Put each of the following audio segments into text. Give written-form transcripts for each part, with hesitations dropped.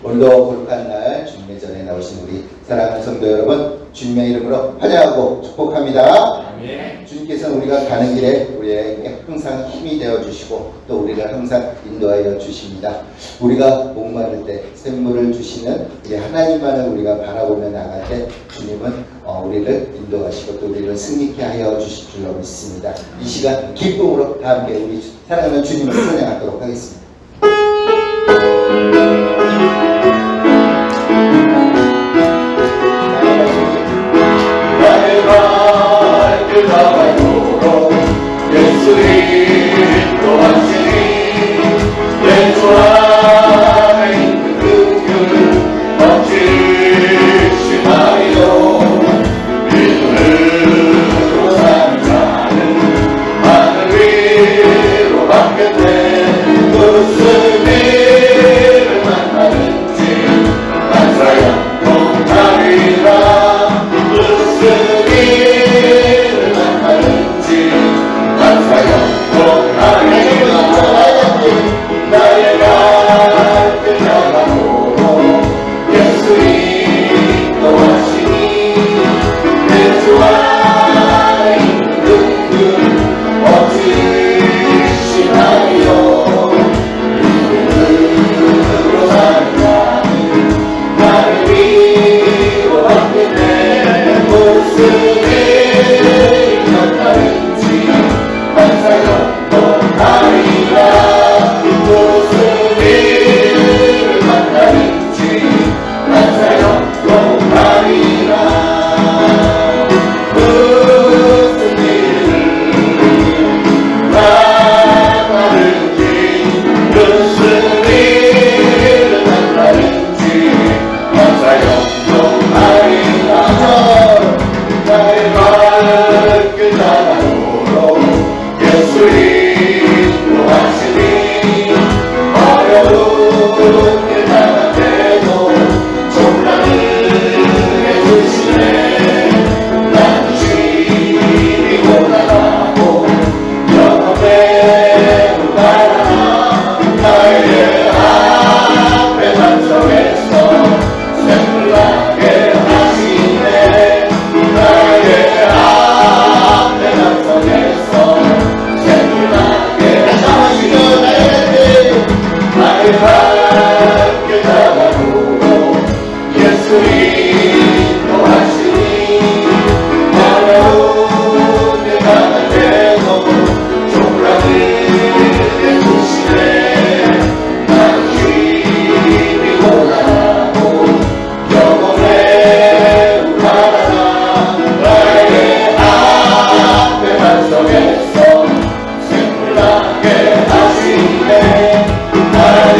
오늘도 거룩한 날 주님의 전에 나오신 우리 사랑하는 성도 여러분, 주님의 이름으로 환영하고 축복합니다. 아멘. 주님께서는 우리가 가는 길에 우리에게 항상 힘이 되어 주시고 또 우리를 항상 인도하여 주십니다. 우리가 목마를 때 샘물을 주시는 우리 하나님만을 우리가 바라보며 나갈 때 주님은 우리를 인도하시고 또 우리를 승리케 하여 주실 줄로 믿습니다. 이 시간 기쁨으로 다 함께 우리 사랑하는 주님을 찬양하도록 하겠습니다. 나의 발길 나가도록 예수 인도하시니 내 주 안에 있는 긍휼 넘치시나이요. 믿음으로 사는 자는 하늘 위로 받겠네. 무슨 일을 만나든지 만사야 통하리라. 무슨 일을 만나든지 만사야 통하리라. 나의 발길 나가도록 예수 인도하시니 내 주 안에 있는 긍휼 얻으시나이요. 믿음으로 사는 자는 나를 위로 받겠네. 무슨 일을 만나든지 만사야 통하리라. 무슨 일을 만나든지 만사야 통하리라. 무슨 일을 만나든지 무슨 일을 만나든지 만사야 통하리라. 나의 발길 나가도록 예수 인도하시니 어려운 길 나갈 때도 종란을 해주시네. 나는 주님이 고난하고 영원에 바라. 나의 앞에 반석에서 샘물 나게 하시네. 나의 앞에 반석에서 샘물 나게 하시네. 나의 발길 나가도록 예수 인도하시니 어려운 길 나갈 때도 종란을 해주시네. 나는 주님이 고난하고 영원에 바라나. 나의 앞에 반석에서 샘물 나게 하시네. 나의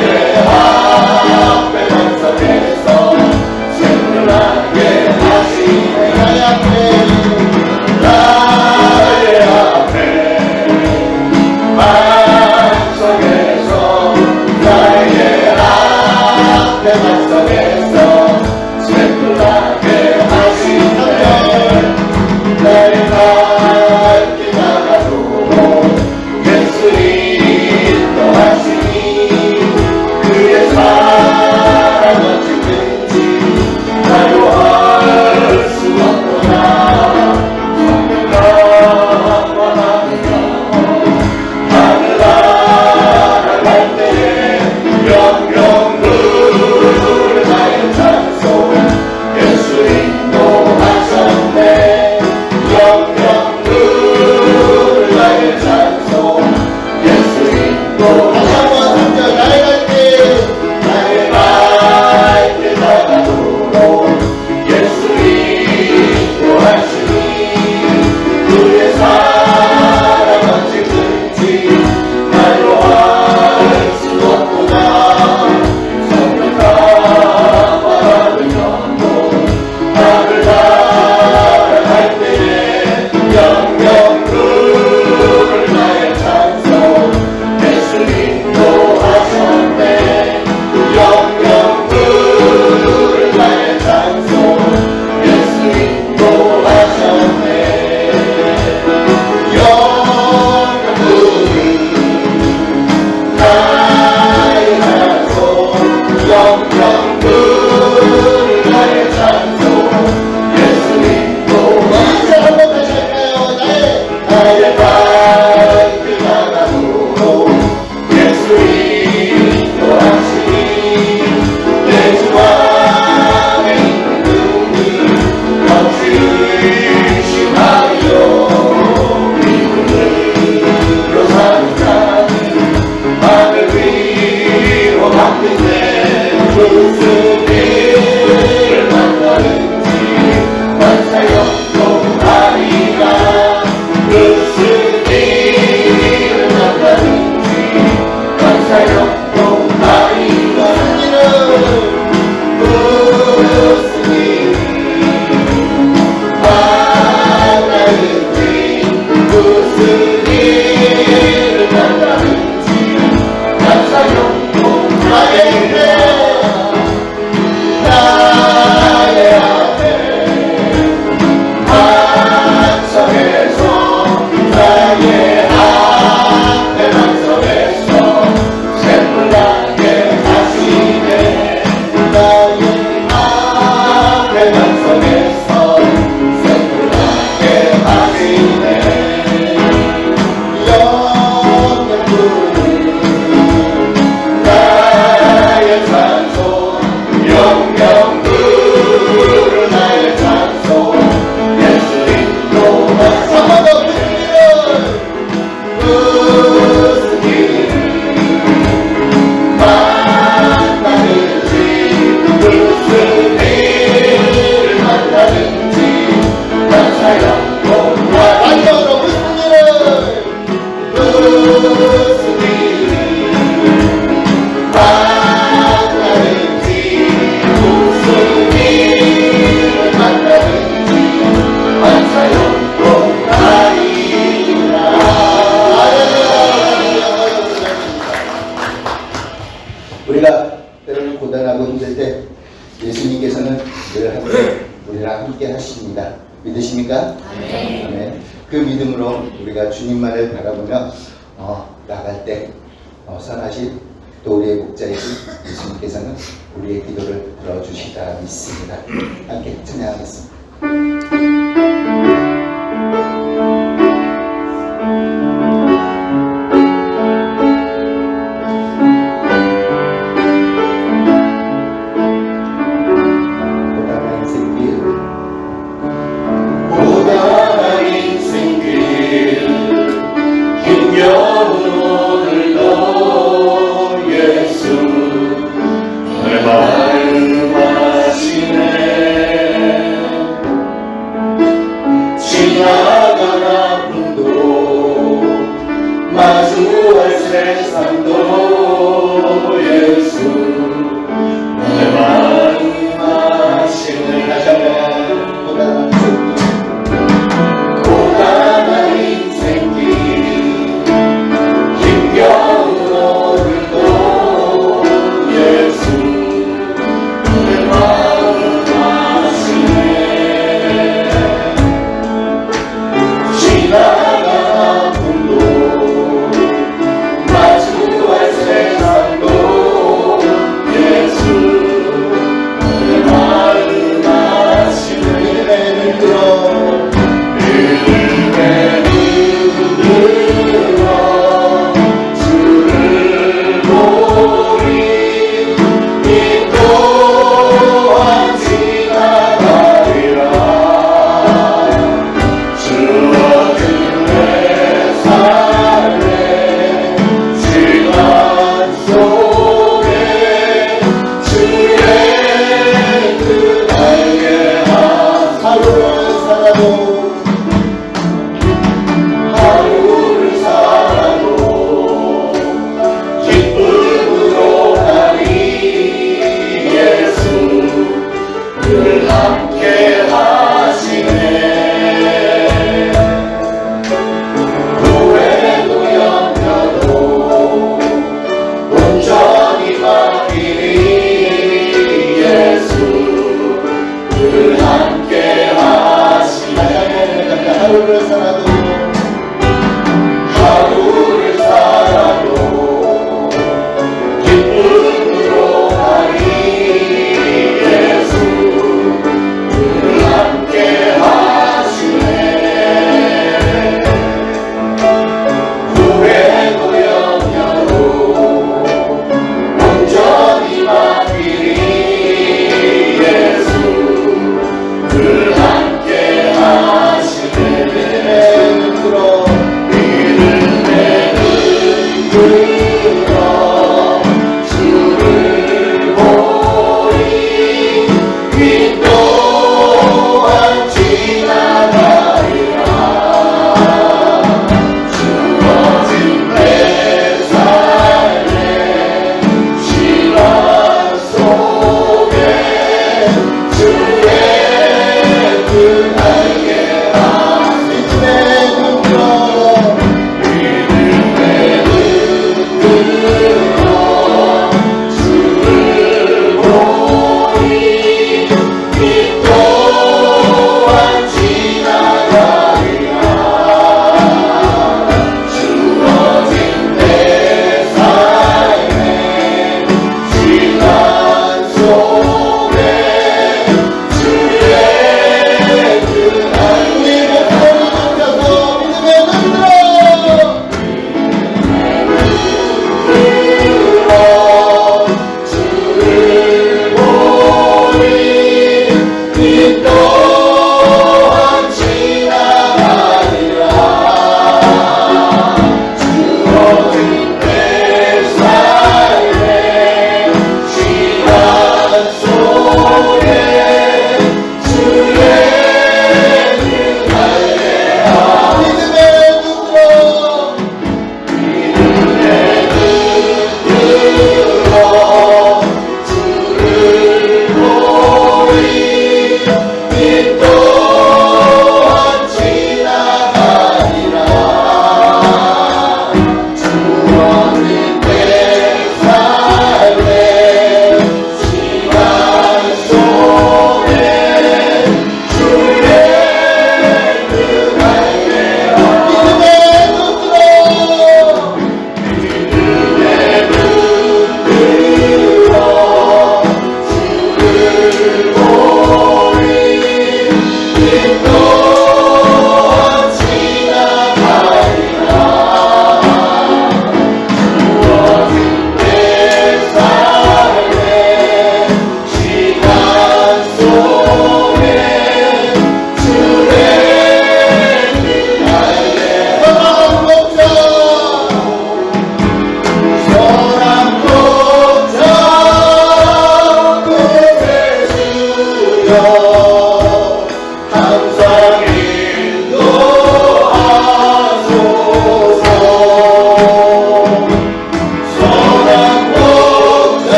바뀌네 무슨 일을 만나는지 만사형통하리라 무슨 일을 만나는지 만사형통하리라 무슨 일을 만나는지 무슨 일을 만나는지 만사형통하리라 나의 앞에 반석에서 나의 앞에 반석에서 샘물 나게 하시네 나의 앞에 반석에서 샘물 나게 하시네 영원부른 나의 찬송 영영 부른 나의 찬송 예수님도 한번더 무슨 일을 만나는지 무슨 일을 만나는지 만사형통하리라 무슨 일을 만나는지 무슨 일을 만나는지 만사형통하리라 우리가 때로는 고단하고 힘들 때 예수님께서는 늘 함께 우리랑 함께 하십니다. 믿으십니까? 아멘. 그 믿음으로 우리가 주님만을 바라보며 나갈 때 선하신 또 우리의 목자이신 예수님께서는 우리의 기도를 들어주시다 믿습니다. 함께 찬양하겠습니다. 고단한 인생길 고단한 인생길 힘겨운 오늘도 예수 내 마음 아시네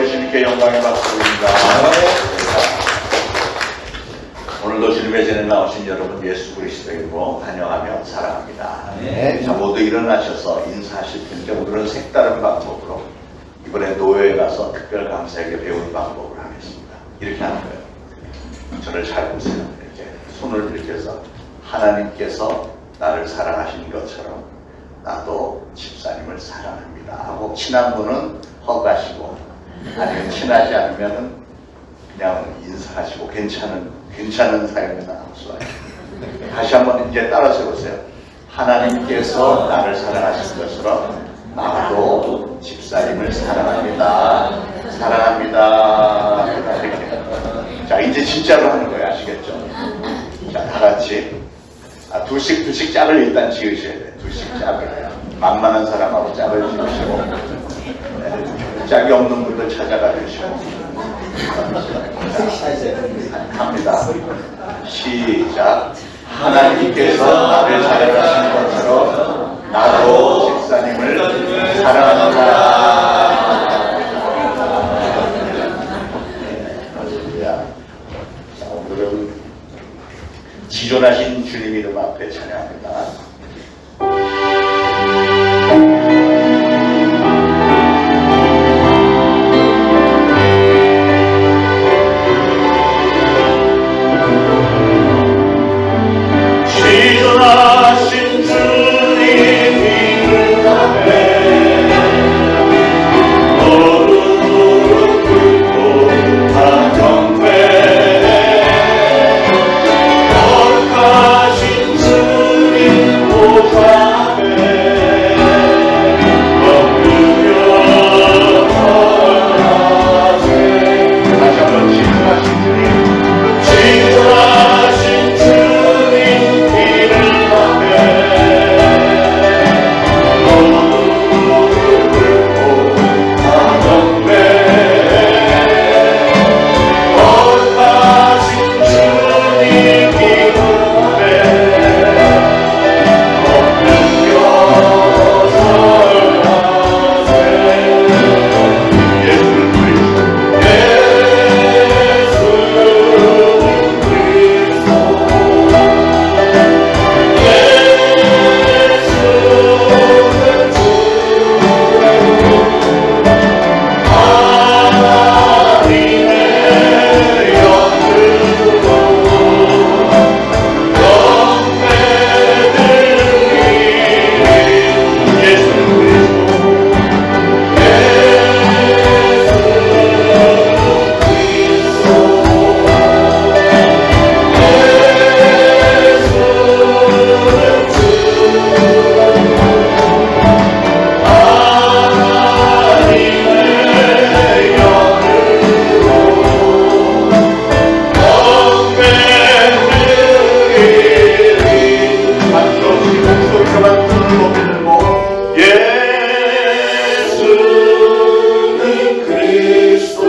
우리 주님께 영광의 박수입니다. 오늘도 주님의 전에 나오신 여러분 예수 그리스도의 이름으로 환영하며 사랑합니다. 네. 자, 모두 일어나셔서 인사하실 텐데 오늘은 색다른 방법으로 이번에 노예에 가서 특별 강사에게 배운 방법을 하겠습니다. 이렇게 하는 거예요. 저를 잘 보세요. 이렇게 손을 이렇게 해서 하나님께서 나를 사랑하신 것처럼 나도 집사님을 사랑합니다 하고 친한 분은 허가하시고 아니면 친하지 않으면은 그냥 인사하시고 괜찮은 사연이나 악수하시고 다시 한번 이제 따라서 해보세요. 하나님께서 나를 사랑하신 것처럼 나도 집사님을 사랑합니다. 사랑합니다. 이렇게. 자, 이제 진짜로 하는 거예요. 아시겠죠? 자, 다 같이 두씩 짝을 일단 지으셔야 돼요. 두씩 짝을. 만만한 사람하고 짝을 지으시고 네, 짝이 없는 분들 찾아가 주시고 합니다. 시작. 하나님께서 나를 사랑하신 것처럼 나도 집사님을 사랑합니다. 자, 오늘은 지존하신 주님 이름 앞에 찬양합니다. 지존하신 주님 이름 앞에 무릎 꿇고 다 경배 거룩하신 주님 보좌 앞에 엎드려 절하세. 다시 한번 지존하신 주님 지존하신 주님 이름 앞에 무릎 꿇고 다 경배 거룩하신 주님 이름 앞에 엎드려 절하세. 예수를 부르시고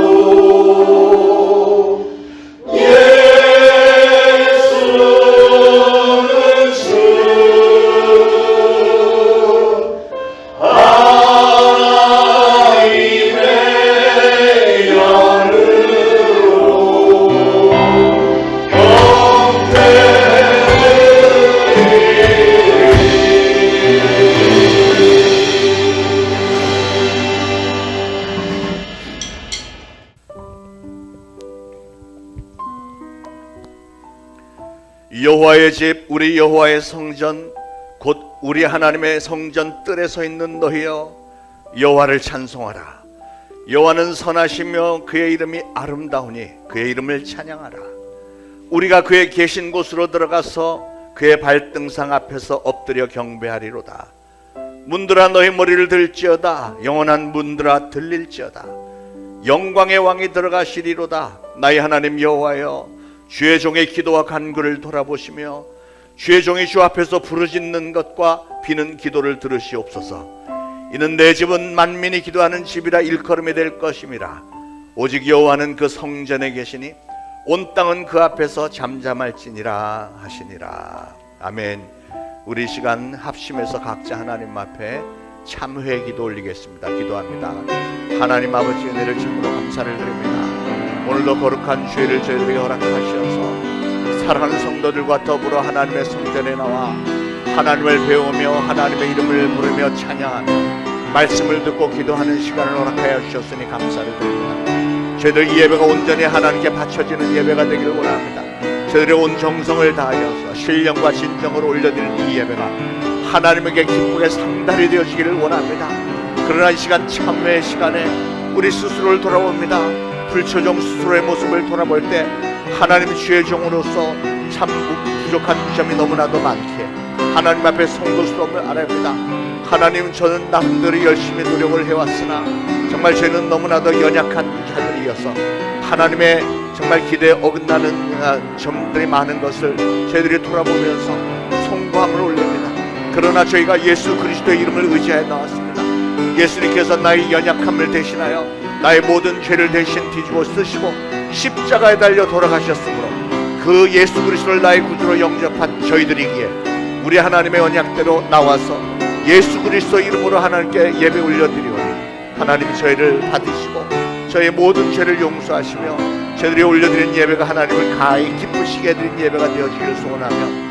여호와의 집 우리 여호와의 성전 곧 우리 하나님의 성전 뜰에 서 있는 너희여 여호와를 찬송하라. 여호와는 선하시며 그의 이름이 아름다우니 그의 이름을 찬양하라. 우리가 그의 계신 곳으로 들어가서 그의 발등상 앞에서 엎드려 경배하리로다. 문들아 너희 머리를 들지어다. 영원한 문들아 들릴지어다. 영광의 왕이 들어가시리로다. 나의 하나님 여호와여 주의 종의 기도와 간구를 돌아보시며 주의 종이 주 앞에서 부르짖는 것과 비는 기도를 들으시옵소서. 이는 내 집은 만민이 기도하는 집이라 일컬음이 될 것임이라. 오직 여호와는 그 성전에 계시니 온 땅은 그 앞에서 잠잠할지니라 하시니라. 아멘. 우리 시간 합심해서 각자 하나님 앞에 참회 기도 올리겠습니다. 기도합니다. 하나님 아버지 은혜를 참으로 감사를 드립니다. 오늘도 거룩한 주일을 저희들에게 허락하셔서 사랑하는 성도들과 더불어 하나님의 성전에 나와 하나님을 배우며 하나님의 이름을 부르며 찬양하며 말씀을 듣고 기도하는 시간을 허락하여 주셨으니 감사를 드립니다. 저희들 이 예배가 온전히 하나님께 바쳐지는 예배가 되기를 원합니다. 저희들의 온 정성을 다하여서 신령과 진정으로 올려드리는 이 예배가 하나님에게 기쁘게 상달이 되어지기를 원합니다. 그러나 이 시간 참회의 시간에 우리 스스로를 돌아봅니다. 불초종 스스로의 모습을 돌아볼 때 하나님 주의 종으로서 참 부족한 점이 너무나도 많기에 하나님 앞에 성도스러움을 알아야 합니다. 하나님, 저는 나름대로 열심히 노력을 해왔으나 정말 저희는 너무나도 연약한 자들이어서 하나님의 정말 기대에 어긋나는 점들이 많은 것을 저희들이 돌아보면서 송구함을 올립니다. 그러나 저희가 예수 그리스도의 이름을 의지하여 나왔습니다. 예수님께서 나의 연약함을 대신하여 나의 모든 죄를 대신 뒤집어 쓰시고 십자가에 달려 돌아가셨으므로 그 예수 그리스도를 나의 구주로 영접한 저희들이기에 우리 하나님의 언약대로 나와서 예수 그리스도 이름으로 하나님께 예배 올려드리오니 하나님 저희를 받으시고 저희의 모든 죄를 용서하시며 저희들이 올려드린 예배가 하나님을 가히 기쁘시게 해드린 예배가 되어지기를 소원하며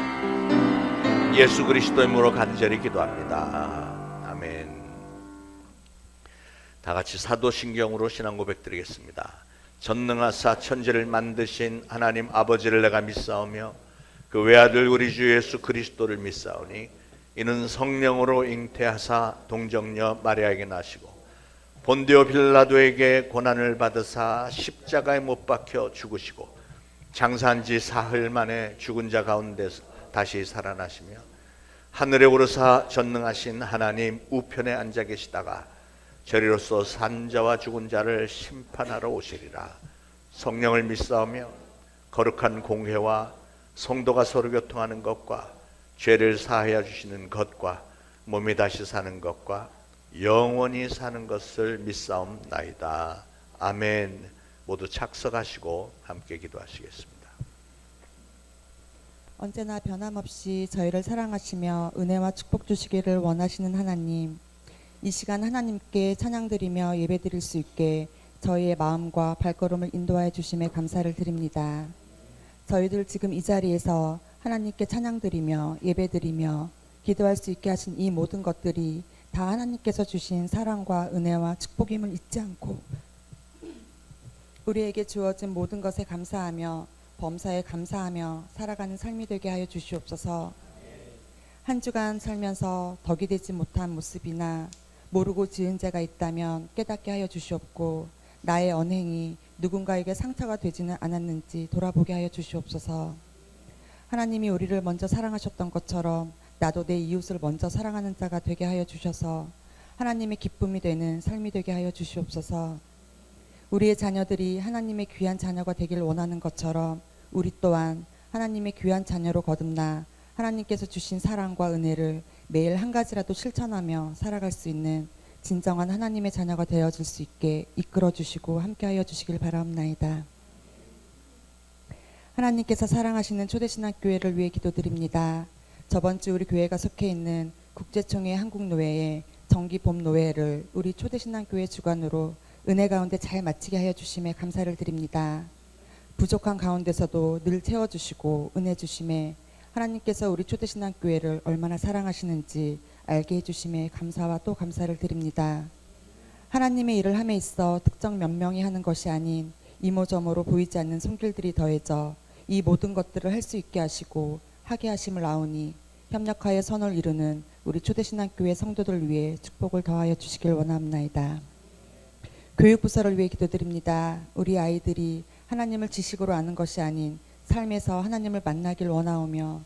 예수 그리스도의 이름으로 간절히 기도합니다. 아멘. 다 같이 사도신경으로 신앙 고백드리겠습니다. 전능하사 천지를 만드신 하나님 아버지를 내가 믿사오며 그 외아들 우리 주 예수 그리스도를 믿사오니 이는 성령으로 잉태하사 동정녀 마리아에게 나시고 본디오 빌라도에게 고난을 받으사 십자가에 못 박혀 죽으시고 장사한 지 사흘 만에 죽은 자 가운데서 다시 살아나시며 하늘에 오르사 전능하신 하나님 우편에 앉아 계시다가 저리로서 산자와 죽은 자를 심판하러 오시리라. 성령을 믿사오며 거룩한 공회와 성도가 서로 교통하는 것과 죄를 사하여 주시는 것과 몸이 다시 사는 것과 영원히 사는 것을 믿사옵나이다. 아멘. 모두 착석하시고 함께 기도하시겠습니다. 언제나 변함없이 저희를 사랑하시며 은혜와 축복 주시기를 원하시는 하나님, 이 시간 하나님께 찬양드리며 예배드릴 수 있게 저희의 마음과 발걸음을 인도하여 주심에 감사를 드립니다. 저희들 지금 이 자리에서 하나님께 찬양드리며 예배드리며 기도할 수 있게 하신 이 모든 것들이 다 하나님께서 주신 사랑과 은혜와 축복임을 잊지 않고 우리에게 주어진 모든 것에 감사하며 범사에 감사하며 살아가는 삶이 되게 하여 주시옵소서. 한 주간 살면서 덕이 되지 못한 모습이나 모르고 지은 죄가 있다면 깨닫게 하여 주시옵고 나의 언행이 누군가에게 상처가 되지는 않았는지 돌아보게 하여 주시옵소서. 하나님이 우리를 먼저 사랑하셨던 것처럼 나도 내 이웃을 먼저 사랑하는 자가 되게 하여 주셔서 하나님의 기쁨이 되는 삶이 되게 하여 주시옵소서. 우리의 자녀들이 하나님의 귀한 자녀가 되길 원하는 것처럼 우리 또한 하나님의 귀한 자녀로 거듭나 하나님께서 주신 사랑과 은혜를 매일 한 가지라도 실천하며 살아갈 수 있는 진정한 하나님의 자녀가 되어질 수 있게 이끌어 주시고 함께하여 주시길 바라옵나이다. 하나님께서 사랑하시는 초대신학교회를 위해 기도드립니다. 저번 주 우리 교회가 속해 있는 국제총회 한국노회의 정기봄노회를 우리 초대신학교회 주관으로 은혜 가운데 잘 마치게 하여 주심에 감사를 드립니다. 부족한 가운데서도 늘 채워주시고 은혜 주심에 하나님께서 우리 초대신학교회를 얼마나 사랑하시는지 알게 해주심에 감사와 또 감사를 드립니다. 하나님의 일을 함에 있어 특정 몇 명이 하는 것이 아닌 이모저모로 보이지 않는 손길들이 더해져 이 모든 것들을 할 수 있게 하시고 하게 하심을 아오니 협력하여 선을 이루는 우리 초대신학교회 성도들 위해 축복을 더하여 주시길 원합나이다. 교육부서를 위해 기도드립니다. 우리 아이들이 하나님을 지식으로 아는 것이 아닌 삶에서 하나님을 만나길 원하오며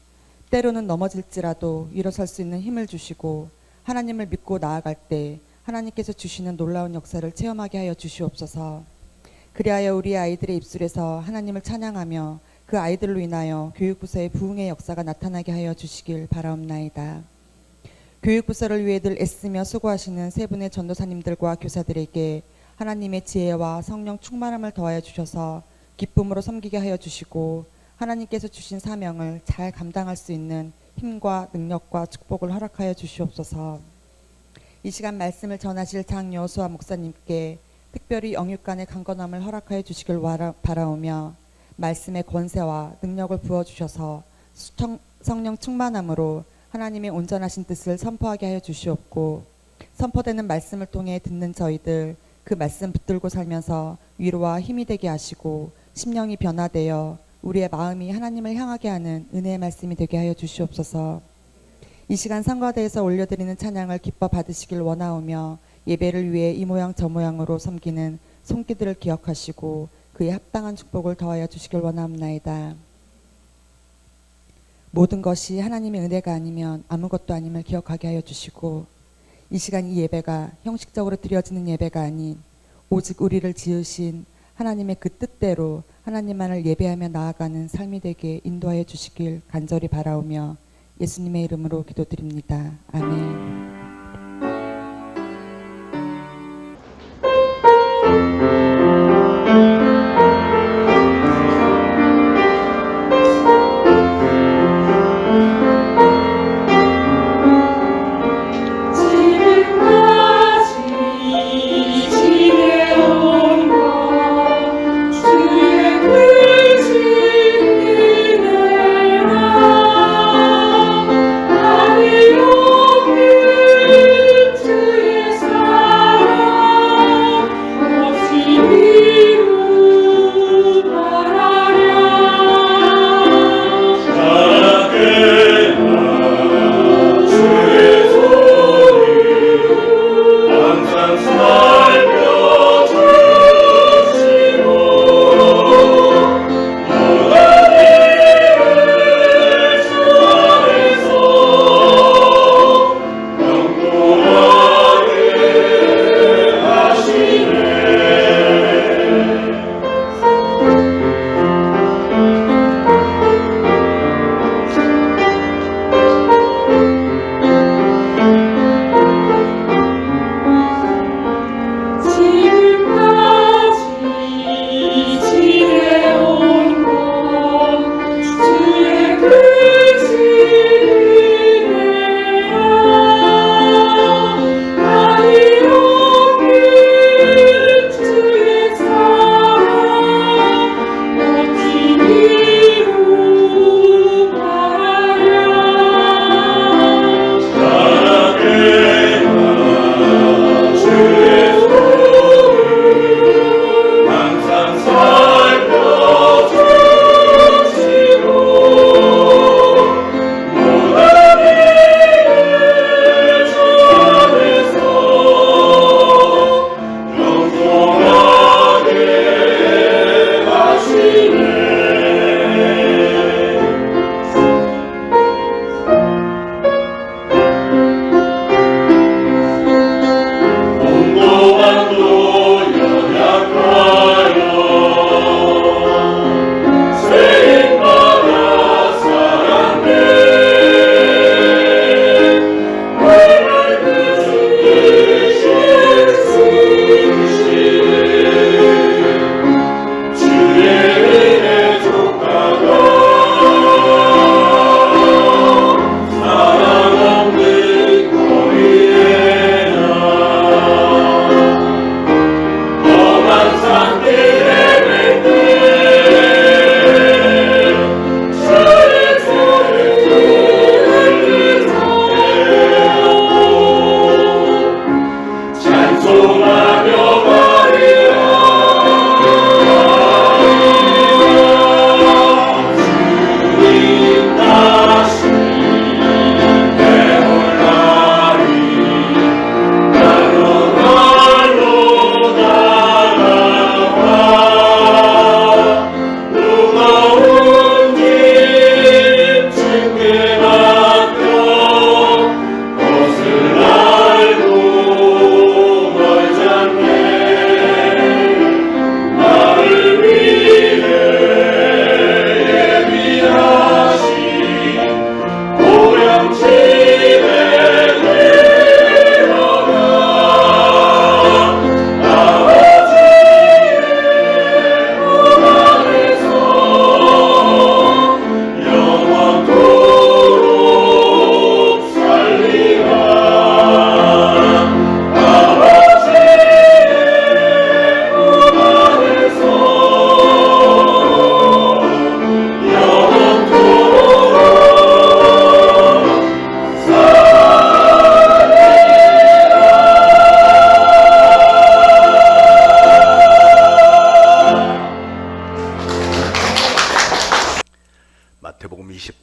때로는 넘어질지라도 일어설 수 있는 힘을 주시고 하나님을 믿고 나아갈 때 하나님께서 주시는 놀라운 역사를 체험하게 하여 주시옵소서. 그리하여 우리 아이들의 입술에서 하나님을 찬양하며 그 아이들로 인하여 교육부서의 부흥의 역사가 나타나게 하여 주시길 바라옵나이다. 교육부서를 위해 늘 애쓰며 수고하시는 세 분의 전도사님들과 교사들에게 하나님의 지혜와 성령 충만함을 더하여 주셔서 기쁨으로 섬기게 하여 주시고 하나님께서 주신 사명을 잘 감당할 수 있는 힘과 능력과 축복을 허락하여 주시옵소서. 이 시간 말씀을 전하실 장여수아 목사님께 특별히 영육간의 강건함을 허락하여 주시길 바라오며 말씀의 권세와 능력을 부어주셔서 성령 충만함으로 하나님의 온전하신 뜻을 선포하게 하여 주시옵고 선포되는 말씀을 통해 듣는 저희들 그 말씀 붙들고 살면서 위로와 힘이 되게 하시고 심령이 변화되어 우리의 마음이 하나님을 향하게 하는 은혜의 말씀이 되게 하여 주시옵소서. 이 시간 상과대에서 올려드리는 찬양을 기뻐 받으시길 원하오며 예배를 위해 이 모양 저 모양으로 섬기는 손길들을 기억하시고 그에 합당한 축복을 더하여 주시길 원하옵나이다. 모든 것이 하나님의 은혜가 아니면 아무것도 아님을 기억하게 하여 주시고 이 시간 이 예배가 형식적으로 드려지는 예배가 아닌 오직 우리를 지으신 하나님의 그 뜻대로 하나님만을 예배하며 나아가는 삶이 되게 인도하여 주시길 간절히 바라오며 예수님의 이름으로 기도드립니다. 아멘. 지금까지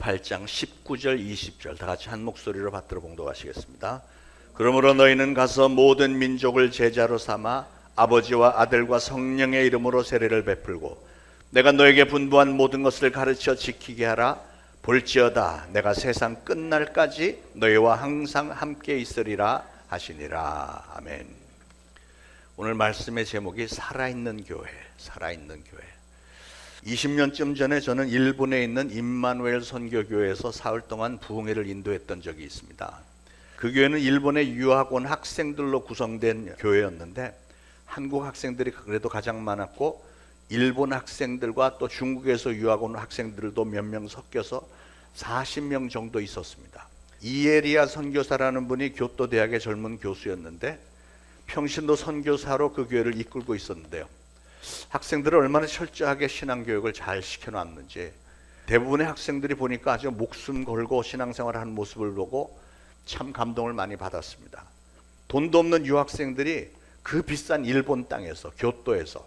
8장 19절 20절 다 같이 한 목소리로 받들어 봉독하시겠습니다. 그러므로 너희는 가서 모든 민족을 제자로 삼아 아버지와 아들과 성령의 이름으로 세례를 베풀고 내가 너에게 분부한 모든 것을 가르쳐 지키게 하라. 볼지어다 내가 세상 끝날까지 너희와 항상 함께 있으리라 하시니라. 아멘. 오늘 말씀의 제목이 살아있는 교회, 살아있는 교회. 20년쯤 전에 저는 일본에 있는 임마누엘 선교교회에서 사흘 동안 부흥회를 인도했던 적이 있습니다. 그 교회는 일본의 유학 온 학생들로 구성된 교회였는데 한국 학생들이 그래도 가장 많았고 일본 학생들과 또 중국에서 유학 온 학생들도 몇 명 섞여서 40명 정도 있었습니다. 이에리아 선교사라는 분이 교토 대학의 젊은 교수였는데 평신도 선교사로 그 교회를 이끌고 있었는데요. 학생들을 얼마나 철저하게 신앙교육을 잘 시켜놨는지 대부분의 학생들이 보니까 아주 목숨 걸고 신앙생활을 하는 모습을 보고 참 감동을 많이 받았습니다. 돈도 없는 유학생들이 그 비싼 일본 땅에서 교토에서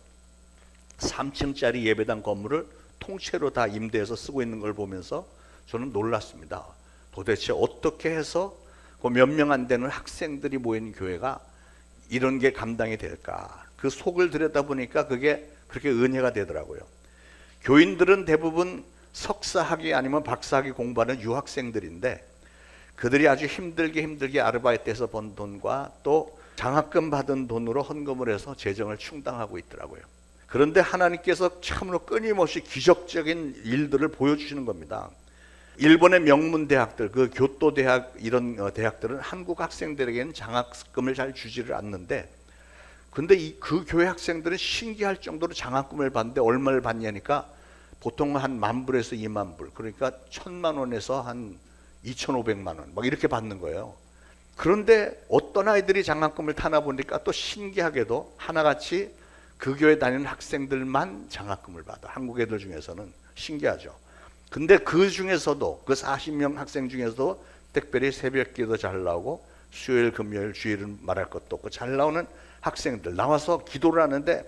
3층짜리 예배당 건물을 통째로 다 임대해서 쓰고 있는 걸 보면서 저는 놀랐습니다. 도대체 어떻게 해서 그 몇 명 안 되는 학생들이 모인 교회가 이런 게 감당이 될까? 그 속을 들여다보니까 그게 그렇게 은혜가 되더라고요. 교인들은 대부분 석사학위 아니면 박사학위 공부하는 유학생들인데 그들이 아주 힘들게 아르바이트해서 번 돈과 또 장학금 받은 돈으로 헌금을 해서 재정을 충당하고 있더라고요. 그런데 하나님께서 참으로 끊임없이 기적적인 일들을 보여주시는 겁니다. 일본의 명문 대학들, 그 교토 대학 이런 대학들은 한국 학생들에게는 장학금을 잘 주지를 않는데 근데 그 교회 학생들은 신기할 정도로 장학금을 받는데 얼마를 받냐니까 보통 한 10,000불에서 20,000불, 그러니까 1,000만 원에서 한 2,500만 원 막 이렇게 받는 거예요. 그런데 어떤 아이들이 장학금을 타나 보니까 또 신기하게도 하나같이 그 교회 다니는 학생들만 장학금을 받아. 한국 애들 중에서는 신기하죠. 근데 그 중에서도 그 40명 학생 중에서도 특별히 새벽기도 잘 나오고 수요일 금요일 주일은 말할 것도 없고 잘 나오는 학생들 나와서 기도를 하는데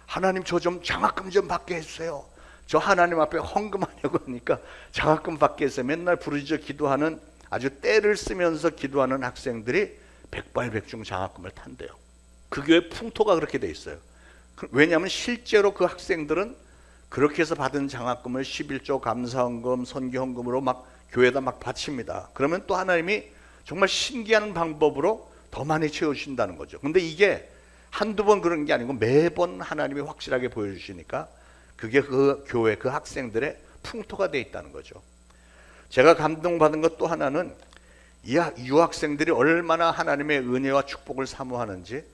하나님 저 좀 장학금 좀 받게 해주세요. 저 하나님 앞에 헌금하려고 하니까 장학금 받게 해서 맨날 부르짖어 기도하는 아주 때를 쓰면서 기도하는 학생들이 백발백중 장학금을 탄대요. 그 교회 풍토가 그렇게 돼 있어요. 왜냐하면 실제로 그 학생들은 그렇게 해서 받은 장학금을 11조 감사헌금, 선교헌금으로 막 교회에다 막 바칩니다. 그러면 또 하나님이 정말 신기한 방법으로 더 많이 채우신다는 거죠. 근데 이게 한두 번 그런 게 아니고 매번 하나님이 확실하게 보여주시니까 그게 그 교회, 그 학생들의 풍토가 돼 있다는 거죠. 제가 감동받은 것 또 하나는 이 유학생들이 얼마나 하나님의 은혜와 축복을 사모하는지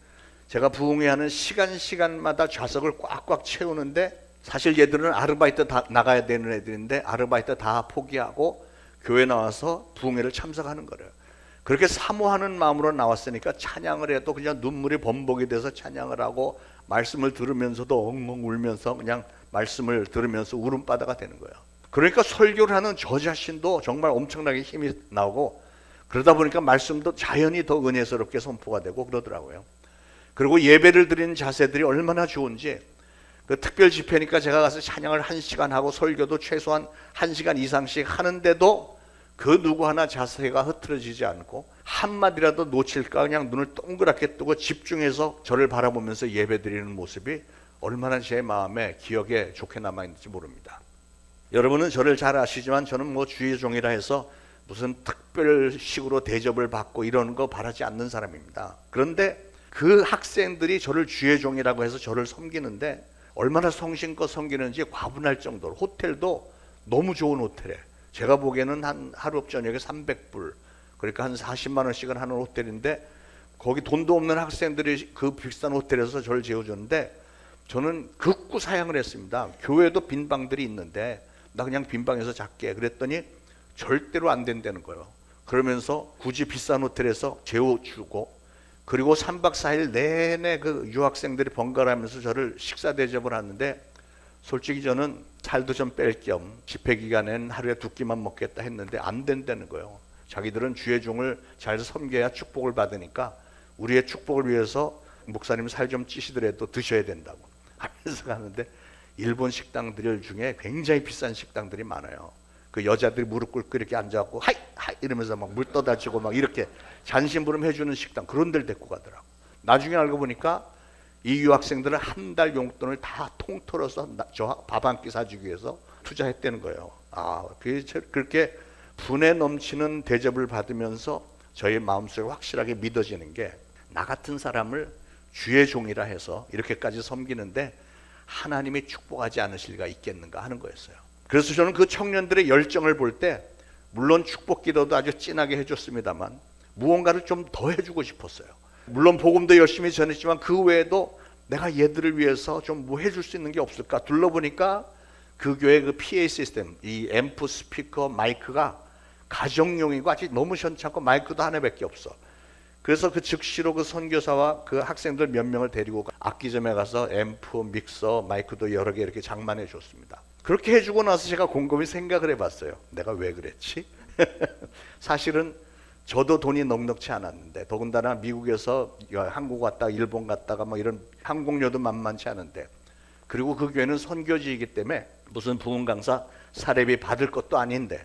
제가 부흥회하는 시간마다 좌석을 꽉꽉 채우는데 사실 얘들은 아르바이트 다 나가야 되는 애들인데 아르바이트 다 포기하고 교회 나와서 부흥회를 참석하는 거예요. 그렇게 사모하는 마음으로 나왔으니까 찬양을 해도 그냥 눈물이 범벅이 돼서 찬양을 하고 말씀을 들으면서도 엉엉 울면서 그냥 말씀을 들으면서 울음바다가 되는 거예요. 그러니까 설교를 하는 저 자신도 정말 엄청나게 힘이 나오고 그러다 보니까 말씀도 자연히 더 은혜스럽게 선포가 되고 그러더라고요. 그리고 예배를 드리는 자세들이 얼마나 좋은지 그 특별 집회니까 제가 가서 찬양을 1시간 하고 설교도 최소한 1시간 이상씩 하는데도 그 누구 하나 자세가 흐트러지지 않고 한마디라도 놓칠까 그냥 눈을 동그랗게 뜨고 집중해서 저를 바라보면서 예배드리는 모습이 얼마나 제 마음에 기억에 좋게 남아있는지 모릅니다. 여러분은 저를 잘 아시지만 저는 뭐 주의 종이라 해서 무슨 특별식으로 대접을 받고 이러는 거 바라지 않는 사람입니다. 그런데 그 학생들이 저를 주의 종이라고 해서 저를 섬기는데 얼마나 성심껏 섬기는지 과분할 정도로 호텔도 너무 좋은 호텔에 제가 보기에는 한 하루 저녁에 300불 그러니까 한 40만 원씩은 하는 호텔인데 거기 돈도 없는 학생들이 그 비싼 호텔에서 저를 재워줬는데 저는 극구 사양을 했습니다. 교회도 빈 방들이 있는데 나 그냥 빈 방에서 잘게 그랬더니 절대로 안 된다는 거예요. 그러면서 굳이 비싼 호텔에서 재워주고 그리고 3박 4일 내내 그 유학생들이 번갈아가면서 저를 식사 대접을 하는데 솔직히 저는 살도 좀 뺄 겸 집회 기간엔 하루에 2끼만 먹겠다 했는데 안 된다는 거예요. 자기들은 주의 종을 잘 섬겨야 축복을 받으니까 우리의 축복을 위해서 목사님 살 좀 찌시더라도 드셔야 된다고 하면서 가는데 일본 식당들 중에 굉장히 비싼 식당들이 많아요. 그 여자들이 무릎 꿇고 이렇게 앉아갖고 하이 하이 이러면서 막 물 떠다치고 막 이렇게 잔심부름 해주는 식당, 그런 데를 데리고 가더라고. 나중에 알고 보니까 이 유학생들은 한 달 용돈을 다 통틀어서 저 밥 한 끼 사주기 위해서 투자했다는 거예요. 그렇게 분에 넘치는 대접을 받으면서 저희 마음속에 확실하게 믿어지는 게, 나 같은 사람을 주의 종이라 해서 이렇게까지 섬기는데 하나님이 축복하지 않으실 리가 있겠는가 하는 거였어요. 그래서 저는 그 청년들의 열정을 볼 때, 물론 축복 기도도 아주 진하게 해줬습니다만 무언가를 좀 더 해주고 싶었어요. 물론 복음도 열심히 전했지만 그 외에도 내가 얘들을 위해서 좀 뭐 해줄 수 있는 게 없을까. 둘러보니까 그 교회 그 PA 시스템, 이 앰프, 스피커, 마이크가 가정용이고 아직 너무 현찮고 마이크도 하나밖에 없어. 그래서 그 즉시로 그 선교사와 그 학생들 몇 명을 데리고 악기점에 가서 앰프, 믹서, 마이크도 여러 개 이렇게 장만해 줬습니다. 그렇게 해주고 나서 제가 곰곰이 생각을 해봤어요. 내가 왜 그랬지? 사실은 저도 돈이 넉넉치 않았는데, 더군다나 미국에서 한국 갔다가 일본 갔다가 뭐 이런 항공료도 만만치 않은데, 그리고 그 교회는 선교지이기 때문에 무슨 부흥 강사 사례비 받을 것도 아닌데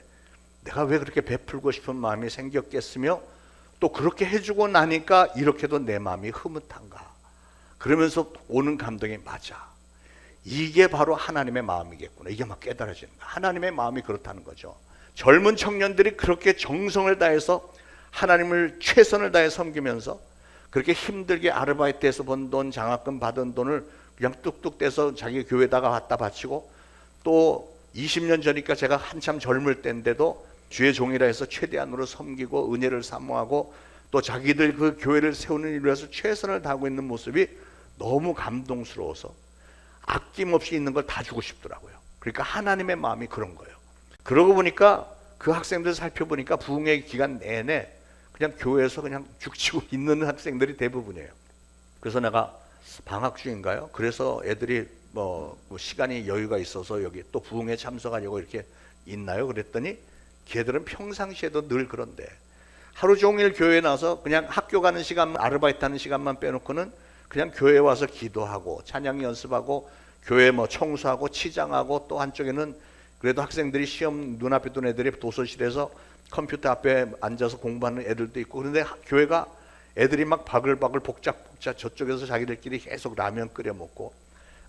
내가 왜 그렇게 베풀고 싶은 마음이 생겼겠으며, 또 그렇게 해주고 나니까 이렇게도 내 마음이 흐뭇한가. 그러면서 오는 감동이, 맞아, 이게 바로 하나님의 마음이겠구나. 이게 막 깨달아지는 거야. 하나님의 마음이 그렇다는 거죠. 젊은 청년들이 그렇게 정성을 다해서 하나님을 최선을 다해 섬기면서 그렇게 힘들게 아르바이트해서 번 돈, 장학금 받은 돈을 그냥 뚝뚝 떼서 자기 교회에다가 갖다 바치고, 또 20년 전이니까 제가 한참 젊을 때인데도 주의 종이라 해서 최대한으로 섬기고 은혜를 사모하고 또 자기들 그 교회를 세우는 일을 위해서 최선을 다하고 있는 모습이 너무 감동스러워서 아낌없이 있는 걸 다 주고 싶더라고요. 그러니까 하나님의 마음이 그런 거예요. 그러고 보니까 그 학생들 살펴보니까 부흥의 기간 내내 그냥 교회에서 그냥 죽치고 있는 학생들이 대부분이에요. 그래서 내가 방학 중인가요? 그래서 애들이 뭐 시간이 여유가 있어서 여기 또 부흥에 참석하려고 이렇게 있나요? 그랬더니 걔들은 평상시에도 늘 그런데 하루 종일 교회에 나와서 그냥 학교 가는 시간, 아르바이트 하는 시간만 빼놓고는 그냥 교회에 와서 기도하고 찬양 연습하고 교회 뭐 청소하고 치장하고, 또 한쪽에는 그래도 학생들이 시험 눈앞에 둔 애들이 도서실에서 컴퓨터 앞에 앉아서 공부하는 애들도 있고, 그런데 교회가 애들이 막 바글바글 복작복작 저쪽에서 자기들끼리 계속 라면 끓여 먹고,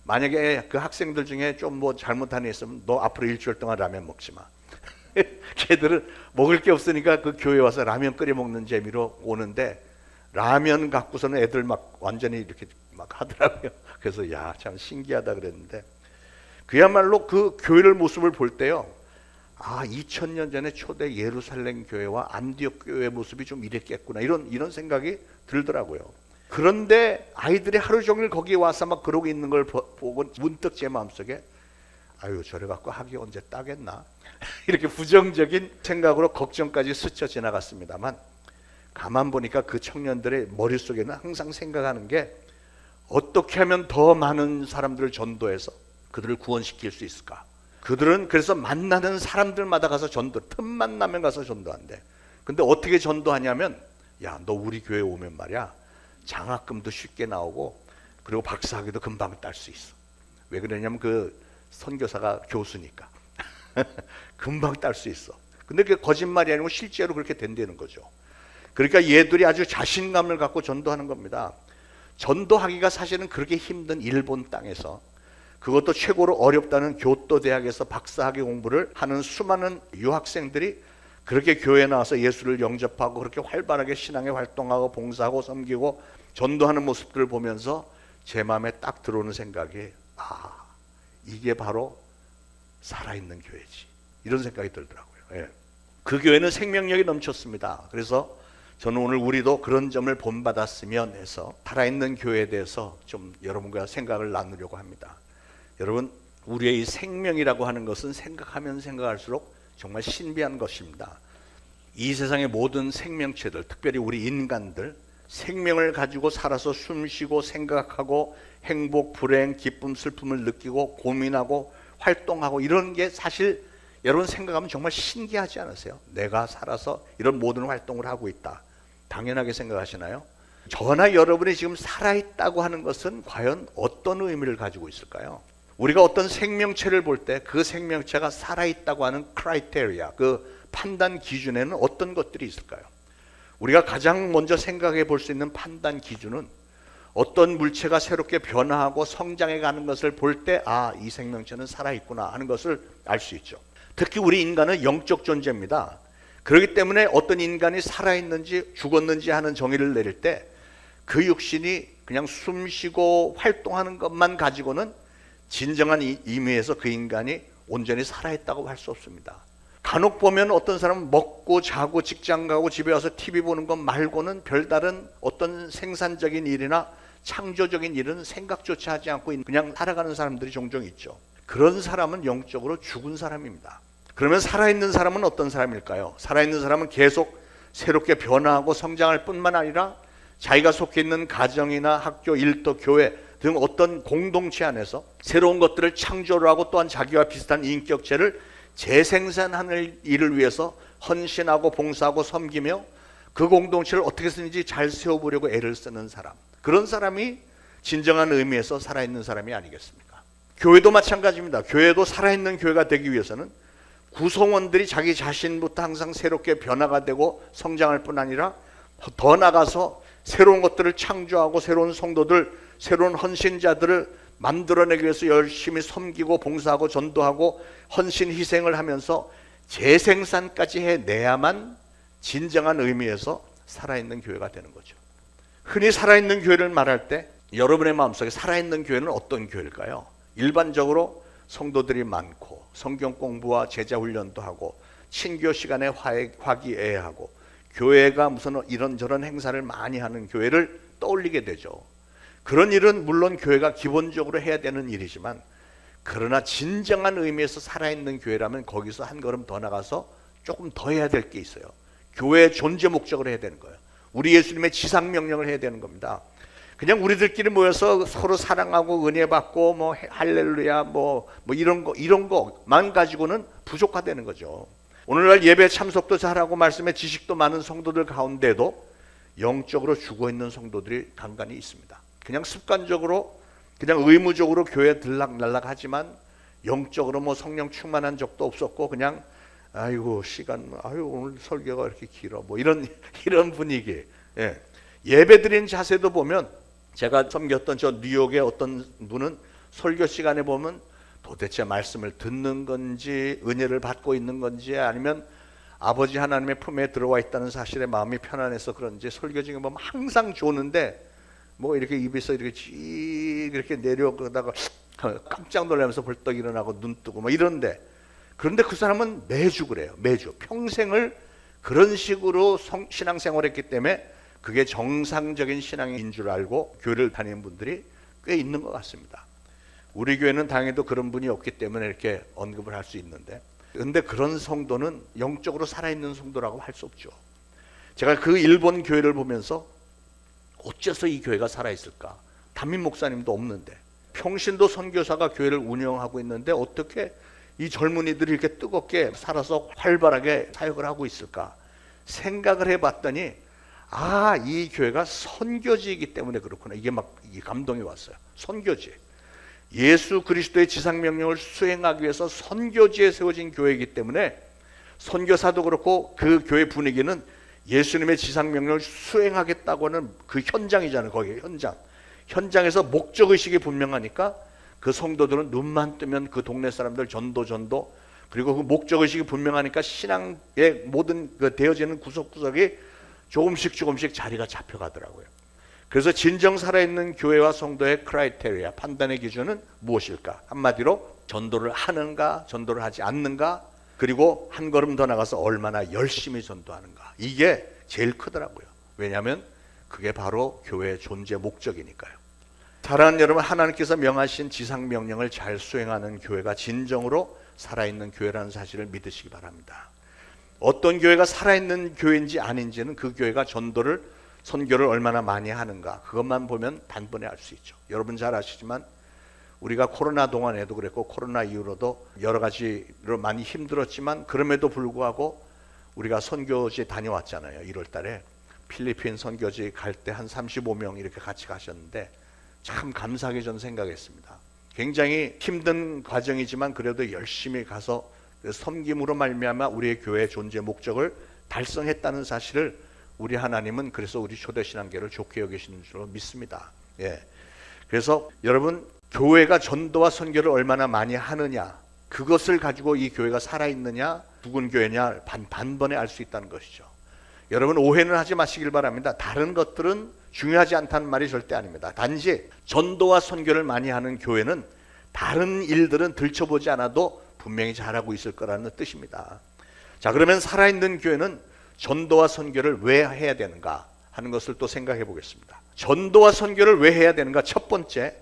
만약에 그 학생들 중에 좀 뭐 잘못한 애 있으면 너 앞으로 일주일 동안 라면 먹지 마. 걔들은 먹을 게 없으니까 그 교회 와서 라면 끓여 먹는 재미로 오는데, 라면 갖고서는 애들 막 완전히 이렇게 막 하더라고요. 그래서 야, 참 신기하다 그랬는데, 그야말로 그 교회를 모습을 볼 때요, 2000년 전에 초대 예루살렘 교회와 안디옥 교회의 모습이 좀 이랬겠구나, 이런 생각이 들더라고요. 그런데 아이들이 하루 종일 거기 와서 막 그러고 있는 걸 보고 문득 제 마음속에, 아유, 저래 갖고 학위 언제 따겠나 이렇게 부정적인 생각으로 걱정까지 스쳐 지나갔습니다만, 가만 보니까 그 청년들의 머릿속에는 항상 생각하는 게, 어떻게 하면 더 많은 사람들을 전도해서 그들을 구원시킬 수 있을까. 그들은 그래서 만나는 사람들마다 가서 틈만 나면 가서 전도한대. 근데 어떻게 전도하냐면, 야, 너 우리 교회 오면 말이야, 장학금도 쉽게 나오고 그리고 박사학위도 금방 딸 수 있어. 왜 그러냐면 그 선교사가 교수니까 금방 딸 수 있어. 근데 그게 거짓말이 아니고 실제로 그렇게 된다는 거죠. 그러니까 얘들이 아주 자신감을 갖고 전도하는 겁니다. 전도하기가 사실은 그렇게 힘든 일본 땅에서, 그것도 최고로 어렵다는 교토 대학에서 박사학위 공부를 하는 수많은 유학생들이 그렇게 교회에 나와서 예수를 영접하고 그렇게 활발하게 신앙에 활동하고 봉사하고 섬기고 전도하는 모습들을 보면서 제 마음에 딱 들어오는 생각이, 이게 바로 살아있는 교회지, 이런 생각이 들더라고요. 예. 그 교회는 생명력이 넘쳤습니다. 그래서 저는 오늘 우리도 그런 점을 본받았으면 해서 살아있는 교회에 대해서 좀 여러분과 생각을 나누려고 합니다. 여러분, 우리의 이 생명이라고 하는 것은 생각하면 생각할수록 정말 신비한 것입니다. 이 세상의 모든 생명체들, 특별히 우리 인간들, 생명을 가지고 살아서 숨쉬고 생각하고 행복, 불행, 기쁨, 슬픔을 느끼고 고민하고 활동하고, 이런 게 사실 여러분 생각하면 정말 신기하지 않으세요? 내가 살아서 이런 모든 활동을 하고 있다. 당연하게 생각하시나요? 저나 여러분이 지금 살아있다고 하는 것은 과연 어떤 의미를 가지고 있을까요? 우리가 어떤 생명체를 볼 때 그 생명체가 살아있다고 하는 크라이테리아, 그 판단 기준에는 어떤 것들이 있을까요? 우리가 가장 먼저 생각해 볼 수 있는 판단 기준은 어떤 물체가 새롭게 변화하고 성장해 가는 것을 볼 때 아, 이 생명체는 살아있구나 하는 것을 알 수 있죠. 특히 우리 인간은 영적 존재입니다. 그렇기 때문에 어떤 인간이 살아있는지 죽었는지 하는 정의를 내릴 때 그 육신이 그냥 숨쉬고 활동하는 것만 가지고는 진정한 의미에서 그 인간이 온전히 살아있다고 할 수 없습니다. 간혹 보면 어떤 사람은 먹고 자고 직장 가고 집에 와서 TV 보는 것 말고는 별다른 어떤 생산적인 일이나 창조적인 일은 생각조차 하지 않고 그냥 살아가는 사람들이 종종 있죠. 그런 사람은 영적으로 죽은 사람입니다. 그러면 살아있는 사람은 어떤 사람일까요? 살아있는 사람은 계속 새롭게 변화하고 성장할 뿐만 아니라 자기가 속해 있는 가정이나 학교, 일터, 교회 등 어떤 공동체 안에서 새로운 것들을 창조를 하고 또한 자기와 비슷한 인격체를 재생산하는 일을 위해서 헌신하고 봉사하고 섬기며 그 공동체를 어떻게 쓰는지 잘 세워보려고 애를 쓰는 사람, 그런 사람이 진정한 의미에서 살아있는 사람이 아니겠습니까? 교회도 마찬가지입니다. 교회도 살아있는 교회가 되기 위해서는 구성원들이 자기 자신부터 항상 새롭게 변화가 되고 성장할 뿐 아니라 더 나아가서 새로운 것들을 창조하고 새로운 성도들, 새로운 헌신자들을 만들어내기 위해서 열심히 섬기고 봉사하고 전도하고 헌신 희생을 하면서 재생산까지 해내야만 진정한 의미에서 살아있는 교회가 되는 거죠. 흔히 살아있는 교회를 말할 때 여러분의 마음속에 살아있는 교회는 어떤 교회일까요? 일반적으로 성도들이 많고 성경 공부와 제자 훈련도 하고 친교 시간에 화기애애하고 교회가 무슨 이런저런 행사를 많이 하는 교회를 떠올리게 되죠. 그런 일은 물론 교회가 기본적으로 해야 되는 일이지만, 그러나 진정한 의미에서 살아있는 교회라면 거기서 한 걸음 더 나가서 조금 더 해야 될 게 있어요. 교회의 존재 목적을 해야 되는 거예요. 우리 예수님의 지상명령을 해야 되는 겁니다. 그냥 우리들끼리 모여서 서로 사랑하고 은혜 받고 뭐 할렐루야 뭐 이런 거만 가지고는 부족하다는 거죠. 오늘날 예배 참석도 잘하고 말씀에 지식도 많은 성도들 가운데도 영적으로 죽어있는 성도들이 간간히 있습니다. 그냥 습관적으로 그냥 의무적으로 교회 들락날락 하지만 영적으로 뭐 성령 충만한 적도 없었고 그냥 아이고 시간 오늘 설교가 이렇게 길어 뭐 이런 분위기. 예배 드린 자세도 보면 제가 섬겼던 저 뉴욕의 어떤 분은 설교 시간에 보면 도대체 말씀을 듣는 건지 은혜를 받고 있는 건지 아니면 아버지 하나님의 품에 들어와 있다는 사실에 마음이 편안해서 그런지 설교 중에 보면 항상 조는데 뭐 이렇게 입에서 이렇게 쭉 이렇게 내려가다가 깜짝 놀라면서 벌떡 일어나고 눈 뜨고 뭐 이런데, 그런데 그 사람은 매주 그래요. 매주 평생을 그런 식으로 신앙생활했기 때문에 그게 정상적인 신앙인 줄 알고 교회를 다니는 분들이 꽤 있는 것 같습니다. 우리 교회는 당연히도 그런 분이 없기 때문에 이렇게 언급을 할 수 있는데, 근데 그런 성도는 영적으로 살아있는 성도라고 할 수 없죠. 제가 그 일본 교회를 보면서 어째서 이 교회가 살아있을까? 담임 목사님도 없는데 평신도 선교사가 교회를 운영하고 있는데 어떻게 이 젊은이들이 이렇게 뜨겁게 살아서 활발하게 사역을 하고 있을까? 생각을 해봤더니 이 교회가 선교지이기 때문에 그렇구나. 이게 감동이 왔어요. 선교지. 예수 그리스도의 지상명령을 수행하기 위해서 선교지에 세워진 교회이기 때문에 선교사도 그렇고 그 교회 분위기는 예수님의 지상명령을 수행하겠다고 하는 그 현장이잖아요. 거기 현장에서 목적의식이 분명하니까 그 성도들은 눈만 뜨면 그 동네 사람들 전도 그리고 그 목적의식이 분명하니까 신앙의 모든 그 되어지는 구석구석이 조금씩 자리가 잡혀가더라고요. 그래서 진정 살아있는 교회와 성도의 크라이테리아, 판단의 기준은 무엇일까? 한마디로 전도를 하는가, 전도를 하지 않는가, 그리고 한 걸음 더 나가서 얼마나 열심히 전도하는가. 이게 제일 크더라고요. 왜냐하면 그게 바로 교회의 존재 목적이니까요. 사랑하는 여러분, 하나님께서 명하신 지상명령을 잘 수행하는 교회가 진정으로 살아있는 교회라는 사실을 믿으시기 바랍니다. 어떤 교회가 살아있는 교회인지 아닌지는 그 교회가 선교를 얼마나 많이 하는가, 그것만 보면 단번에 알 수 있죠. 여러분 잘 아시지만 우리가 코로나 동안에도 그랬고 코로나 이후로도 여러 가지로 많이 힘들었지만 그럼에도 불구하고 우리가 선교지 다녀왔잖아요. 1월 달에 필리핀 선교지 갈 때 한 35명 이렇게 같이 가셨는데 참 감사하게 저는 생각했습니다. 굉장히 힘든 과정이지만 그래도 열심히 가서 섬김으로 말미암아 우리의 교회의 존재 목적을 달성했다는 사실을 우리 하나님은 그래서 우리 초대신앙교회를 좋게 여기시는 줄로 믿습니다. 예. 그래서 여러분, 교회가 전도와 선교를 얼마나 많이 하느냐, 그것을 가지고 이 교회가 살아있느냐 죽은 교회냐 단번에 알 수 있다는 것이죠. 여러분, 오해는 하지 마시길 바랍니다. 다른 것들은 중요하지 않다는 말이 절대 아닙니다. 단지 전도와 선교를 많이 하는 교회는 다른 일들은 들춰보지 않아도 분명히 잘하고 있을 거라는 뜻입니다. 자, 그러면 살아있는 교회는 전도와 선교를 왜 해야 되는가 하는 것을 또 생각해 보겠습니다. 전도와 선교를 왜 해야 되는가? 첫 번째,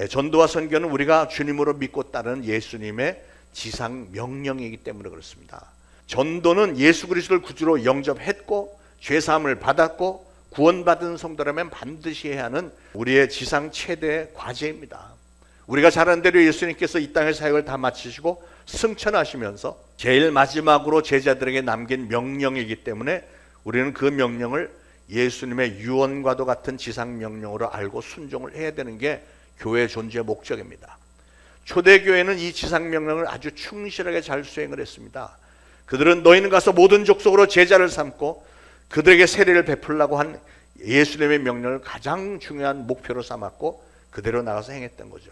전도와 선교는 우리가 주님으로 믿고 따르는 예수님의 지상 명령이기 때문에 그렇습니다. 전도는 예수 그리스도를 구주로 영접했고 죄사함을 받았고 구원받은 성도라면 반드시 해야 하는 우리의 지상 최대의 과제입니다. 우리가 잘 아는 대로 예수님께서 이 땅의 사역을 다 마치시고 승천하시면서 제일 마지막으로 제자들에게 남긴 명령이기 때문에 우리는 그 명령을 예수님의 유언과도 같은 지상 명령으로 알고 순종을 해야 되는 게 교회의 존재 목적입니다. 초대교회는 이 지상 명령을 아주 충실하게 잘 수행을 했습니다. 그들은 너희는 가서 모든 족속으로 제자를 삼고 그들에게 세례를 베풀라고 한 예수님의 명령을 가장 중요한 목표로 삼았고 그대로 나가서 행했던 거죠.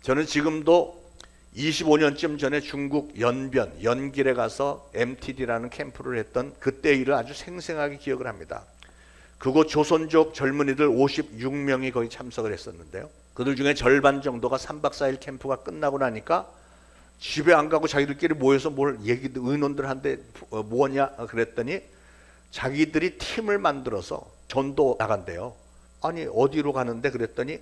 저는 지금도 25년쯤 전에 중국 연길에 가서 MTD라는 캠프를 했던 그때 일을 아주 생생하게 기억을 합니다. 그곳 조선족 젊은이들 56명이 거기 참석을 했었는데요. 그들 중에 절반 정도가 3박 4일 캠프가 끝나고 나니까 집에 안 가고 자기들끼리 모여서 의논들한테 뭐냐 그랬더니 자기들이 팀을 만들어서 전도 나간대요. 아니 어디로 가는데 그랬더니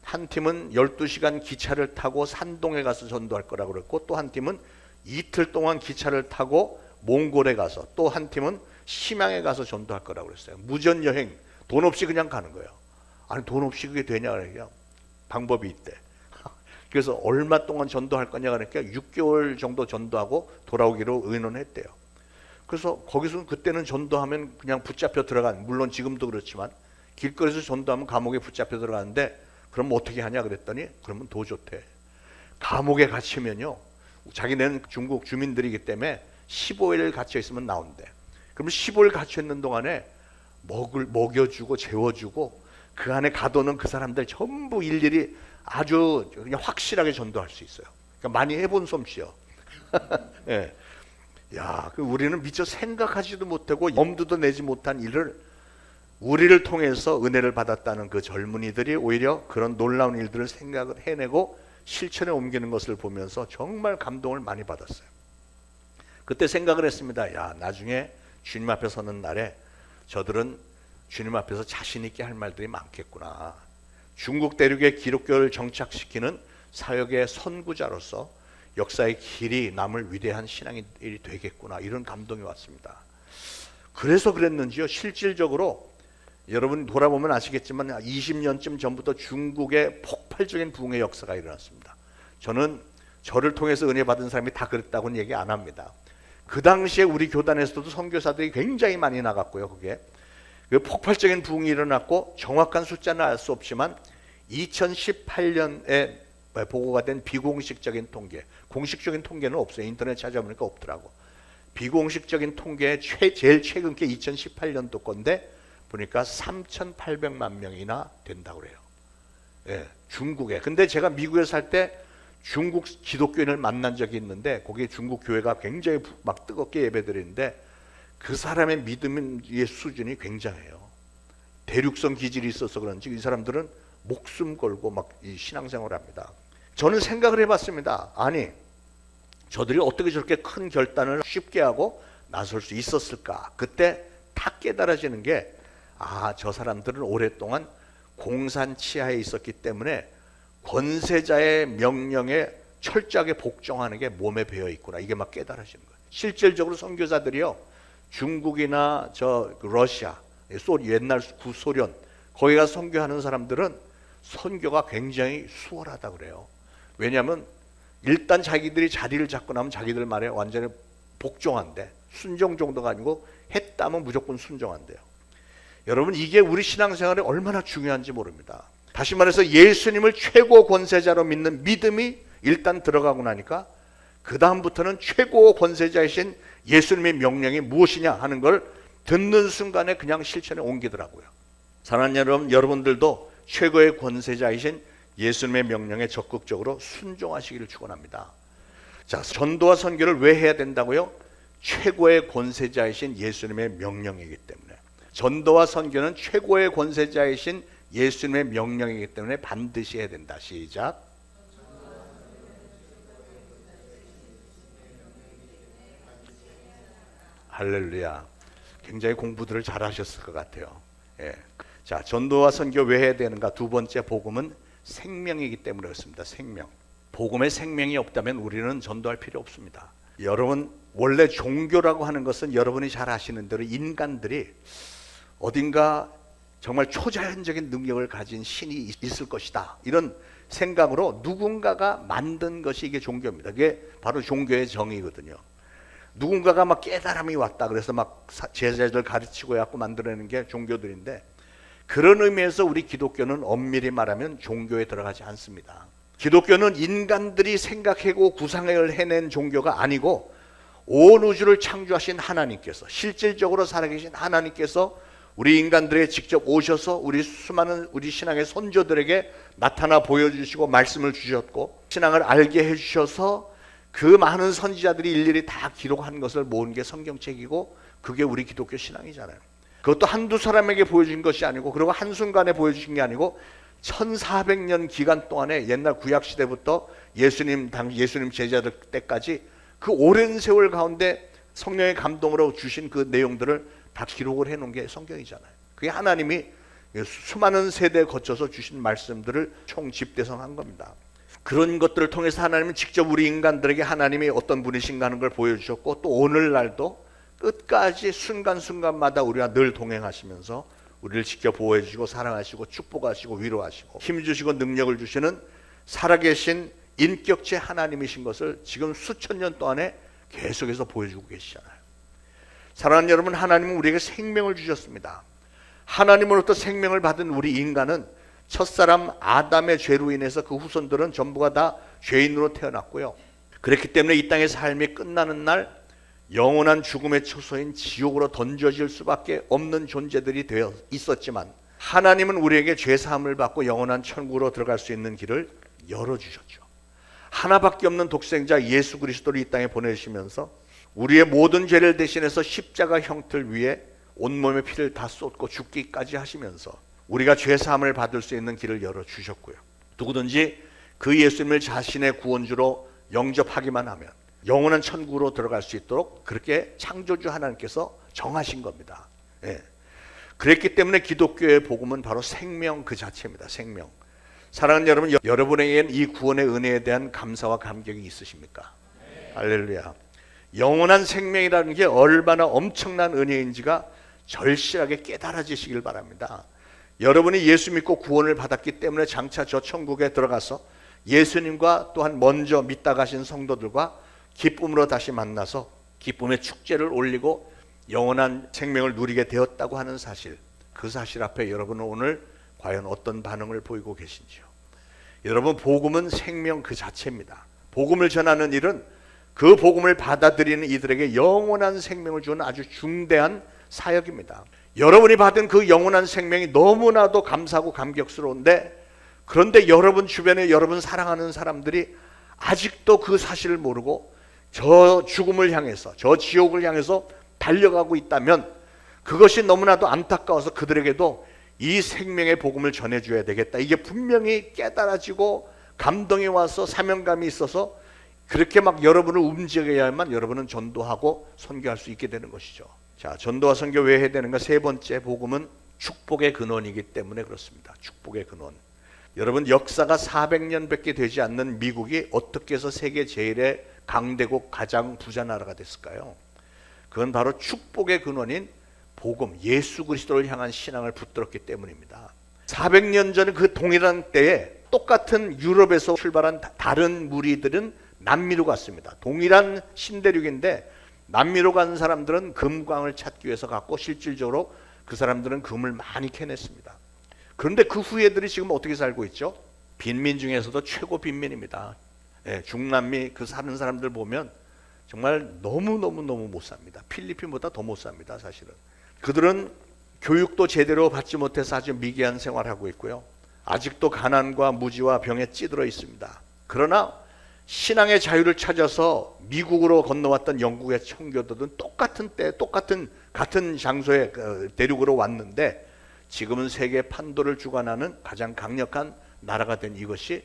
한 팀은 12시간 기차를 타고 산동에 가서 전도할 거라고 그랬고 또 한 팀은 이틀 동안 기차를 타고 몽골에 가서 또 한 팀은 심양에 가서 전도할 거라고 그랬어요. 무전여행, 돈 없이 그냥 가는 거예요. 아니 돈 없이 그게 되냐 그래요. 방법이 있대. 그래서 얼마 동안 전도할 거냐 그러니까 6개월 정도 전도하고 돌아오기로 의논했대요. 그래서 거기서 그때는 전도하면 그냥 붙잡혀 들어간, 물론 지금도 그렇지만 길거리에서 전도하면 감옥에 붙잡혀 들어가는데 그럼 어떻게 하냐 그랬더니 그러면 더 좋대. 감옥에 갇히면요, 자기네는 중국 주민들이기 때문에 15일 갇혀 있으면 나온대. 그러면 15일 갇혀 있는 동안에 먹여주고 재워주고 그 안에 가둬놓은 그 사람들 전부 일일이 아주 그냥 확실하게 전도할 수 있어요. 그러니까 많이 해본 솜씨요. 예. 야, 우리는 미처 생각하지도 못하고 엄두도 내지 못한 일을 우리를 통해서 은혜를 받았다는 그 젊은이들이 오히려 그런 놀라운 일들을 생각을 해내고 실천에 옮기는 것을 보면서 정말 감동을 많이 받았어요. 그때 생각을 했습니다. 야, 나중에 주님 앞에 서는 날에 저들은 주님 앞에서 자신 있게 할 말들이 많겠구나. 중국 대륙의 기독교를 정착시키는 사역의 선구자로서 역사의 길이 남을 위대한 신앙이 되겠구나. 이런 감동이 왔습니다. 그래서 그랬는지요, 실질적으로 여러분 돌아보면 아시겠지만 20년쯤 전부터 중국의 폭발적인 부흥의 역사가 일어났습니다. 저는 저를 통해서 은혜 받은 사람이 다 그랬다고는 얘기 안 합니다. 그 당시에 우리 교단에서도 선교사들이 굉장히 많이 나갔고요. 그게 그 폭발적인 부흥이 일어났고 정확한 숫자는 알 수 없지만 2018년에 보고가 된 비공식적인 통계, 공식적인 통계는 없어요. 인터넷 찾아보니까 없더라고. 비공식적인 통계 제일 최근 게 2018년도 건데 보니까 3,800만 명이나 된다고 그래요. 예, 중국에. 근데 제가 미국에 살 때 중국 기독교인을 만난 적이 있는데 거기에 중국 교회가 굉장히 막 뜨겁게 예배드리는데 그 사람의 믿음의 수준이 굉장해요. 대륙성 기질이 있어서 그런지 이 사람들은 목숨 걸고 막 이 신앙생활을 합니다. 저는 생각을 해봤습니다. 아니, 저들이 어떻게 저렇게 큰 결단을 쉽게 하고 나설 수 있었을까? 그때 탁 깨달아지는 게, 아, 저 사람들은 오랫동안 공산 치하에 있었기 때문에 권세자의 명령에 철저하게 복종하는 게 몸에 배어 있구나. 이게 막 깨달아지는 거예요. 실질적으로 선교사들이요, 중국이나 러시아, 옛날 구소련 거기 가서 선교하는 사람들은 선교가 굉장히 수월하다 그래요. 왜냐하면 일단 자기들이 자리를 잡고 나면 자기들 말에 완전히 복종한대. 순종 정도가 아니고 했다면 무조건 순종한대요. 여러분, 이게 우리 신앙생활에 얼마나 중요한지 모릅니다. 다시 말해서 예수님을 최고 권세자로 믿는 믿음이 일단 들어가고 나니까 그 다음부터는 최고 권세자이신 예수님의 명령이 무엇이냐 하는 걸 듣는 순간에 그냥 실천에 옮기더라고요. 사랑하는 여러분, 여러분들도 최고의 권세자이신 예수님의 명령에 적극적으로 순종하시기를 축원합니다. 자, 전도와 선교를 왜 해야 된다고요? 최고의 권세자이신 예수님의 명령이기 때문에. 전도와 선교는 최고의 권세자이신 예수님의 명령이기 때문에 반드시 해야 된다. 시작. 할렐루야. 굉장히 공부들을 잘 하셨을 것 같아요. 예. 자, 전도와 선교 왜 해야 되는가? 두 번째, 복음은 생명이기 때문에 그렇습니다. 생명. 복음에 생명이 없다면 우리는 전도할 필요 없습니다. 여러분, 원래 종교라고 하는 것은 여러분이 잘 아시는 대로 인간들이 어딘가 정말 초자연적인 능력을 가진 신이 있을 것이다, 이런 생각으로 누군가가 만든 것이 이게 종교입니다. 그게 바로 종교의 정의거든요. 누군가가 막 깨달음이 왔다 그래서 막 제자들 가르치고 해갖고 만들어내는 게 종교들인데, 그런 의미에서 우리 기독교는 엄밀히 말하면 종교에 들어가지 않습니다. 기독교는 인간들이 생각하고 구상을 해낸 종교가 아니고 온 우주를 창조하신 하나님께서, 실질적으로 살아계신 하나님께서 우리 인간들에게 직접 오셔서 우리 수많은 우리 신앙의 선조들에게 나타나 보여주시고 말씀을 주셨고 신앙을 알게 해주셔서 그 많은 선지자들이 일일이 다 기록한 것을 모은 게 성경책이고, 그게 우리 기독교 신앙이잖아요. 그것도 한두 사람에게 보여준 것이 아니고, 그리고 한순간에 보여주신 게 아니고 1400년 기간 동안에 옛날 구약시대부터 예수님 제자들 때까지 그 오랜 세월 가운데 성령의 감동으로 주신 그 내용들을 다 기록을 해놓은 게 성경이잖아요. 그게 하나님이 수많은 세대에 거쳐서 주신 말씀들을 총집대성한 겁니다. 그런 것들을 통해서 하나님은 직접 우리 인간들에게 하나님이 어떤 분이신가 하는 걸 보여주셨고, 또 오늘날도 끝까지 순간순간마다 우리와 늘 동행하시면서 우리를 지켜 보호해 주시고 사랑하시고 축복하시고 위로하시고 힘주시고 능력을 주시는 살아계신 인격체 하나님이신 것을 지금 수천 년 동안에 계속해서 보여주고 계시잖아요. 사랑하는 여러분, 하나님은 우리에게 생명을 주셨습니다. 하나님으로부터 생명을 받은 우리 인간은 첫사람 아담의 죄로 인해서 그 후손들은 전부가 다 죄인으로 태어났고요. 그렇기 때문에 이 땅의 삶이 끝나는 날 영원한 죽음의 처소인 지옥으로 던져질 수밖에 없는 존재들이 되어 있었지만, 하나님은 우리에게 죄사함을 받고 영원한 천국으로 들어갈 수 있는 길을 열어주셨죠. 하나밖에 없는 독생자 예수 그리스도를 이 땅에 보내시면서 우리의 모든 죄를 대신해서 십자가 형틀 위에 온몸의 피를 다 쏟고 죽기까지 하시면서 우리가 죄사함을 받을 수 있는 길을 열어주셨고요. 누구든지 그 예수님을 자신의 구원주로 영접하기만 하면 영원한 천국으로 들어갈 수 있도록 그렇게 창조주 하나님께서 정하신 겁니다. 예. 그랬기 때문에 기독교의 복음은 바로 생명 그 자체입니다. 생명. 사랑하는 여러분, 여러분에게는 이 구원의 은혜에 대한 감사와 감격이 있으십니까? 네. 할렐루야. 영원한 생명이라는 게 얼마나 엄청난 은혜인지가 절실하게 깨달아지시길 바랍니다. 여러분이 예수 믿고 구원을 받았기 때문에 장차 저 천국에 들어가서 예수님과 또한 먼저 믿다 가신 성도들과 기쁨으로 다시 만나서 기쁨의 축제를 올리고 영원한 생명을 누리게 되었다고 하는 사실, 그 사실 앞에 여러분은 오늘 과연 어떤 반응을 보이고 계신지요? 여러분, 복음은 생명 그 자체입니다. 복음을 전하는 일은 그 복음을 받아들이는 이들에게 영원한 생명을 주는 아주 중대한 사역입니다. 여러분이 받은 그 영원한 생명이 너무나도 감사하고 감격스러운데, 그런데 여러분 주변에 여러분 사랑하는 사람들이 아직도 그 사실을 모르고 저 죽음을 향해서, 저 지옥을 향해서 달려가고 있다면 그것이 너무나도 안타까워서 그들에게도 이 생명의 복음을 전해줘야 되겠다, 이게 분명히 깨달아지고 감동이 와서 사명감이 있어서 그렇게 막 여러분을 움직여야만 여러분은 전도하고 선교할 수 있게 되는 것이죠. 자, 전도와 선교 왜 해야 되는가? 세 번째, 복음은 축복의 근원이기 때문에 그렇습니다. 축복의 근원. 여러분, 역사가 400년밖에 되지 않는 미국이 어떻게 해서 세계 제일의 강대국 가장 부자 나라가 됐을까요? 그건 바로 축복의 근원인 복음, 예수 그리스도를 향한 신앙을 붙들었기 때문입니다. 400년 전 그 동일한 때에 똑같은 유럽에서 출발한 다른 무리들은 남미로 갔습니다. 동일한 신대륙인데 남미로 간 사람들은 금광을 찾기 위해서 갔고, 실질적으로 그 사람들은 금을 많이 캐냈습니다. 그런데 그 후예들이 지금 어떻게 살고 있죠? 빈민 중에서도 최고 빈민입니다. 예, 중남미 그 사는 사람들 보면 정말 너무너무 못 삽니다. 필리핀보다 더 못 삽니다. 사실은 그들은 교육도 제대로 받지 못해서 아주 미개한 생활하고 있고요. 아직도 가난과 무지와 병에 찌들어 있습니다. 그러나 신앙의 자유를 찾아서 미국으로 건너왔던 영국의 청교도들은 똑같은 때 같은 장소에 대륙으로 왔는데 지금은 세계 판도를 주관하는 가장 강력한 나라가 된 이것이,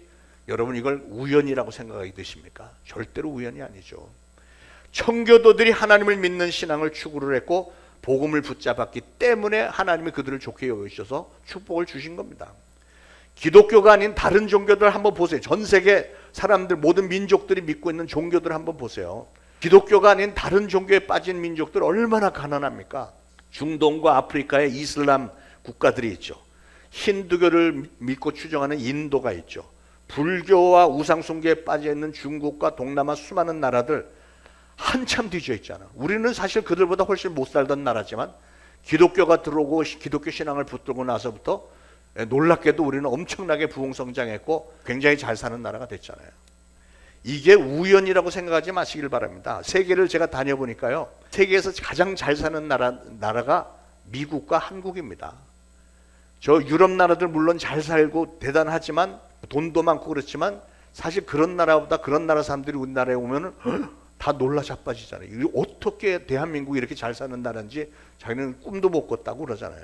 여러분 이걸 우연이라고 생각하기 드십니까? 절대로 우연이 아니죠. 청교도들이 하나님을 믿는 신앙을 추구를 했고 복음을 붙잡았기 때문에 하나님이 그들을 좋게 여기셔서 축복을 주신 겁니다. 기독교가 아닌 다른 종교들 한번 보세요. 전 세계 사람들, 모든 민족들이 믿고 있는 종교들 한번 보세요. 기독교가 아닌 다른 종교에 빠진 민족들 얼마나 가난합니까? 중동과 아프리카의 이슬람 국가들이 있죠. 힌두교를 믿고 추종하는 인도가 있죠. 불교와 우상숭배에 빠져 있는 중국과 동남아 수많은 나라들 한참 뒤져 있잖아. 우리는 사실 그들보다 훨씬 못 살던 나라지만 기독교가 들어오고 기독교 신앙을 붙들고 나서부터 놀랍게도 우리는 엄청나게 부흥성장했고 굉장히 잘 사는 나라가 됐잖아요. 이게 우연이라고 생각하지 마시길 바랍니다. 세계를 제가 다녀보니까요, 세계에서 가장 잘 사는 나라가 미국과 한국입니다. 저 유럽 나라들 물론 잘 살고 대단하지만 돈도 많고 그렇지만 사실 그런 나라보다 그런 나라 사람들이 우리나라에 오면은 다 놀라 자빠지잖아요. 어떻게 대한민국이 이렇게 잘 사는 나라인지 자기는 꿈도 못 꿨다고 그러잖아요.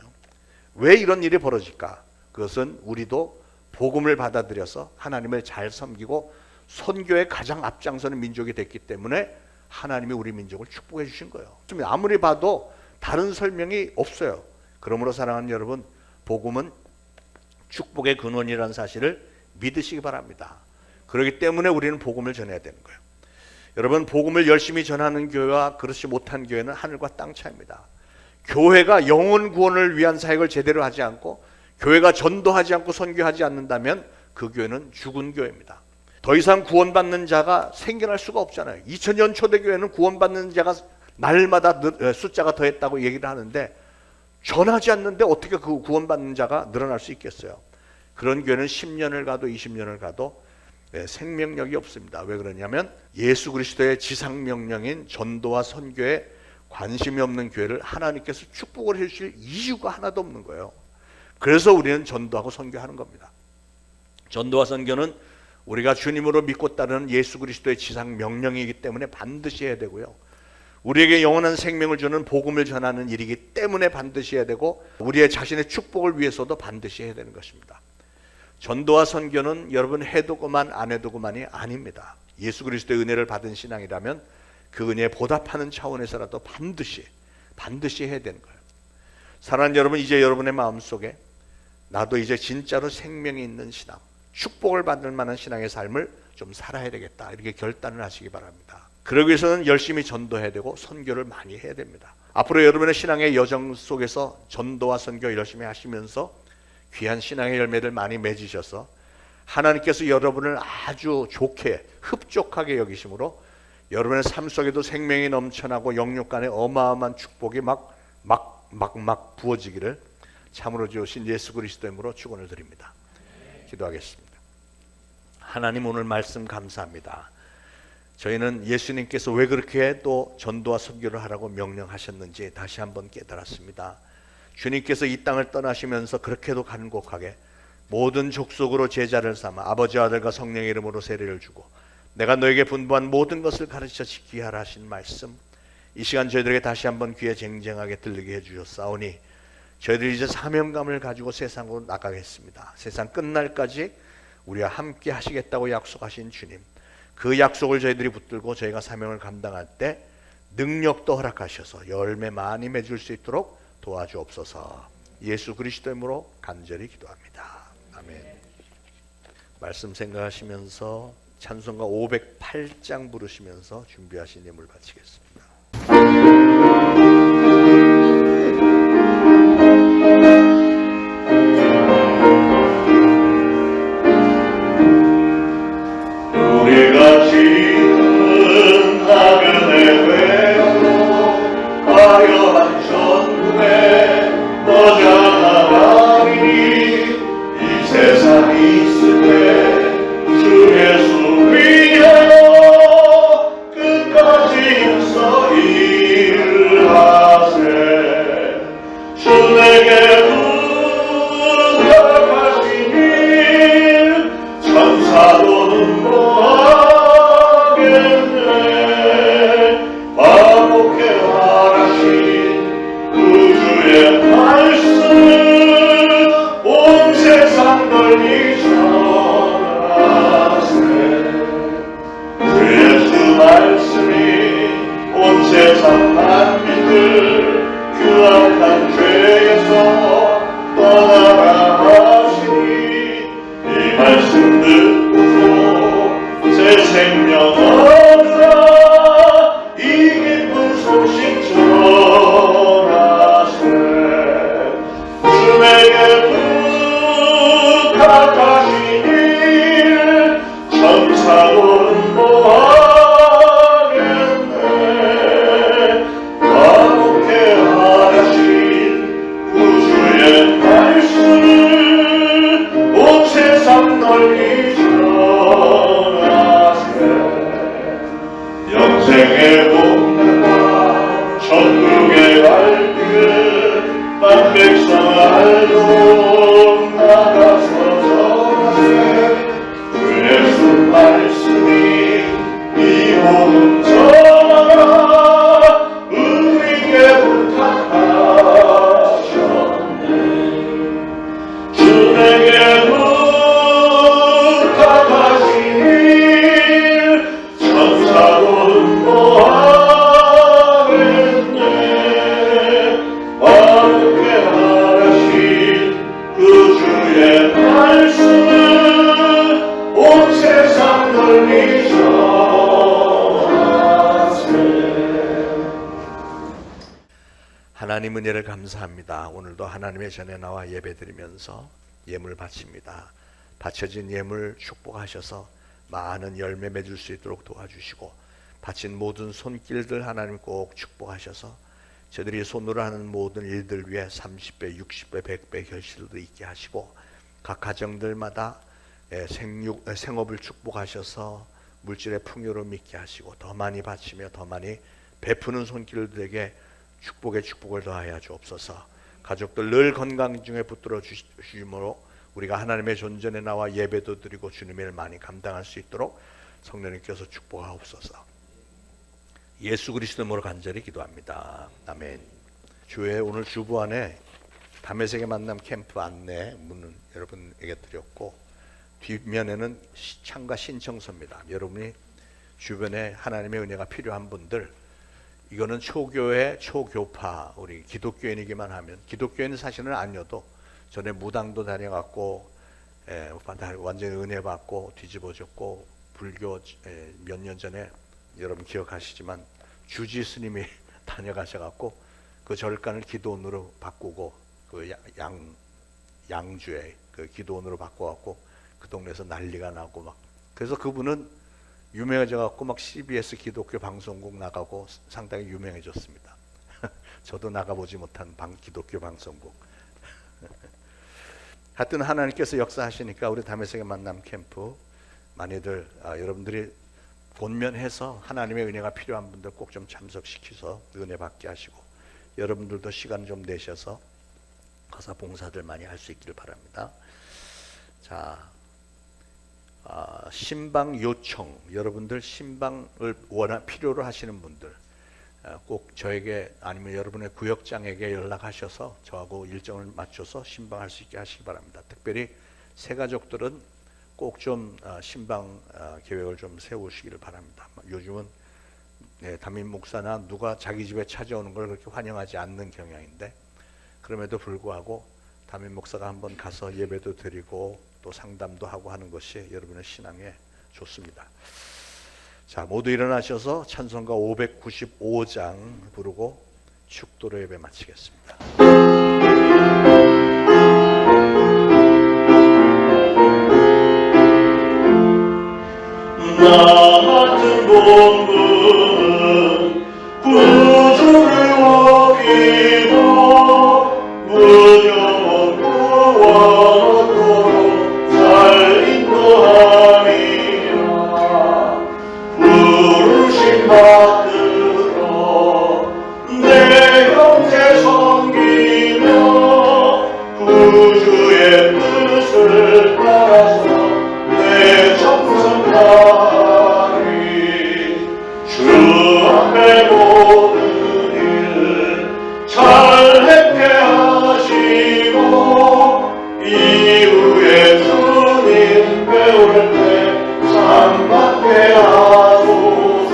왜 이런 일이 벌어질까? 그것은 우리도 복음을 받아들여서 하나님을 잘 섬기고 선교에 가장 앞장서는 민족이 됐기 때문에 하나님이 우리 민족을 축복해 주신 거예요. 아무리 봐도 다른 설명이 없어요. 그러므로 사랑하는 여러분, 복음은 축복의 근원이라는 사실을 믿으시기 바랍니다. 그렇기 때문에 우리는 복음을 전해야 되는 거예요. 여러분, 복음을 열심히 전하는 교회와 그렇지 못한 교회는 하늘과 땅 차이입니다. 교회가 영혼 구원을 위한 사역을 제대로 하지 않고 교회가 전도하지 않고 선교하지 않는다면 그 교회는 죽은 교회입니다. 더 이상 구원받는 자가 생겨날 수가 없잖아요. 2000년 초대교회는 구원받는 자가 날마다 숫자가 더했다고 얘기를 하는데 전하지 않는데 어떻게 그 구원받는 자가 늘어날 수 있겠어요? 그런 교회는 10년을 가도 20년을 가도 생명력이 없습니다. 왜 그러냐면 예수 그리스도의 지상명령인 전도와 선교에 관심이 없는 교회를 하나님께서 축복을 해주실 이유가 하나도 없는 거예요. 그래서 우리는 전도하고 선교하는 겁니다. 전도와 선교는 우리가 주님으로 믿고 따르는 예수 그리스도의 지상명령이기 때문에 반드시 해야 되고요. 우리에게 영원한 생명을 주는 복음을 전하는 일이기 때문에 반드시 해야 되고 우리의 자신의 축복을 위해서도 반드시 해야 되는 것입니다. 전도와 선교는 여러분 해도 그만 안 해도 그만이 아닙니다. 예수 그리스도의 은혜를 받은 신앙이라면 그 은혜에 보답하는 차원에서라도 반드시 해야 되는 거예요. 사랑하는 여러분, 이제 여러분의 마음속에 나도 이제 진짜로 생명이 있는 신앙, 축복을 받을 만한 신앙의 삶을 좀 살아야 되겠다, 이렇게 결단을 하시기 바랍니다. 그러기 위해서는 열심히 전도해야 되고 선교를 많이 해야 됩니다. 앞으로 여러분의 신앙의 여정 속에서 전도와 선교 열심히 하시면서 귀한 신앙의 열매를 많이 맺으셔서 하나님께서 여러분을 아주 좋게 흡족하게 여기심으로 여러분의 삶 속에도 생명이 넘쳐나고 영육간에 어마어마한 축복이 막 부어지기를 참으로 주신 예수 그리스도의 이름으로 축원을 드립니다. 기도하겠습니다. 하나님, 오늘 말씀 감사합니다. 저희는 예수님께서 왜 그렇게 또 전도와 선교를 하라고 명령하셨는지 다시 한번 깨달았습니다. 주님께서 이 땅을 떠나시면서 그렇게도 간곡하게 모든 족속으로 제자를 삼아 아버지와 아들과 성령의 이름으로 세례를 주고 내가 너에게 분부한 모든 것을 가르쳐 지키게 하라 하신 말씀, 이 시간 저희들에게 다시 한번 귀에 쟁쟁하게 들리게 해주셨사오니 저희들이 이제 사명감을 가지고 세상으로 나가겠습니다. 세상 끝날까지 우리와 함께 하시겠다고 약속하신 주님, 그 약속을 저희들이 붙들고 저희가 사명을 감당할 때 능력도 허락하셔서 열매 많이 맺을 수 있도록 도와주옵소서. 예수 그리스도의 이름으로 간절히 기도합니다. 아멘. 말씀 생각하시면서 찬송가 508장 부르시면서 준비하신 예물 바치겠습니다. 우리가 지은 나그네 외로 화려한 전국에 너잖아 가리니 말씀이 온 세상 만민들 그 악한 죄에서 떠나라 하시니 이 말씀 듣고 새 생명 얻으라 이 기쁜 소식 전하세 주에게 부탁하신 일 천사는 뭐하겠네 감옥에 하신 구주의 말씀을 온 세상 널리 전하세 영생의 복과 천국의 갈길 만 백성 알고 나가서 전하세 주 예수 말씀이 이 복음 전하라 우리에게 부탁하셨네 주에게 부탁하신 일 천사는 뭐하겠네 어렵게 하신 그 주의 말씀을 온 세상 널리 전하세 하나님 은혜를 감사합니다. 오늘도 하나님의 전에 나와 예배드리면서 예물 바칩니다. 바쳐진 예물 축복하셔서 많은 열매 맺을 수 있도록 도와주시고 바친 모든 손길들 하나님 꼭 축복하셔서 저들이 손으로 하는 모든 일들 위해 30배, 60배, 100배 결실도 있게 하시고 각 가정들마다 생업을 축복하셔서 물질의 풍요로움 있게 하시고 더 많이 바치며 더 많이 베푸는 손길들에게 축복의 축복을 더하여 주옵소서. 가족들 늘 건강 중에 붙들어 주심으로 우리가 하나님의 존전에 나와 예배도 드리고 주님의 일 많이 감당할 수 있도록 성령님께서 축복하옵소서. 예수 그리스도 이름으로 간절히 기도합니다. 아멘. 주의 오늘 주부 안에 다메섹의 만남 캠프 안내 문은 여러분에게 드렸고 뒷면에는 참가 신청서입니다. 여러분이 주변에 하나님의 은혜가 필요한 분들 이거는 초교회, 초교파 우리 기독교인이기만 하면 기독교인은 사실은 아니어도 전에 무당도 다녀갔고 완전히 은혜 받고 뒤집어졌고 불교 몇 년 전에 여러분 기억하시지만 주지 스님이 다녀가셔갖고 그 절간을 기도원으로 바꾸고 그 양주에 그 기도원으로 바꿔갖고 그 동네에서 난리가 나고 막 그래서 그분은 유명해져갖고 막 CBS 기독교 방송국 나가고 상당히 유명해졌습니다. 저도 나가보지 못한 기독교 방송국. 하여튼 하나님께서 역사하시니까 우리 다메섹의 만남 캠프 많이들 여러분들이 본면해서 하나님의 은혜가 필요한 분들 꼭 좀 참석시켜서 은혜 받게 하시고 여러분들도 시간 좀 내셔서 가서 봉사들 많이 할 수 있기를 바랍니다. 자, 신방 요청 여러분들 신방을 필요로 하시는 분들 꼭 저에게 아니면 여러분의 구역장에게 연락하셔서 저하고 일정을 맞춰서 신방할 수 있게 하시기 바랍니다. 특별히 새가족들은 꼭 좀 신방 계획을 좀 세우시기를 바랍니다. 요즘은 담임 목사나 누가 자기 집에 찾아오는 걸 그렇게 환영하지 않는 경향인데 그럼에도 불구하고 담임 목사가 한번 가서 예배도 드리고 또 상담도 하고 하는 것이 여러분의 신앙에 좋습니다. 자, 모두 일어나셔서 찬송가 595장 부르고 축도로 예배 마치겠습니다. 나 같은 공부는 구주를 어기고 무념 구원으로 잘 인도하리라 부르심 받들어 내 형제 섬기며 구주의 뜻을 따라서 내 정성 다하리 주 앞에 모든 일 잘 행케 하시고 이후에 주님 배울 때 상 받게 하소서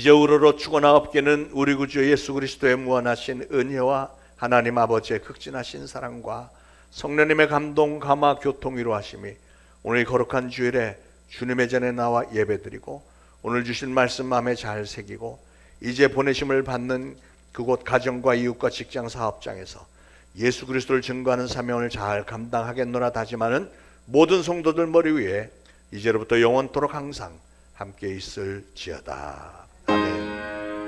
이제 우러러 죽어나 없게는 우리 구주 예수 그리스도의 무한하신 은혜와 하나님 아버지의 극진하신 사랑과 성령님의 감동, 감화, 교통, 위로하심이 오늘 이 거룩한 주일에 주님의 전에 나와 예배드리고 오늘 주신 말씀 마음에 잘 새기고 이제 보내심을 받는 그곳 가정과 이웃과 직장 사업장에서 예수 그리스도를 증거하는 사명을 잘 감당하겠노라 다짐하는 모든 성도들 머리 위에 이제로부터 영원토록 항상 함께 있을지어다. 아멘.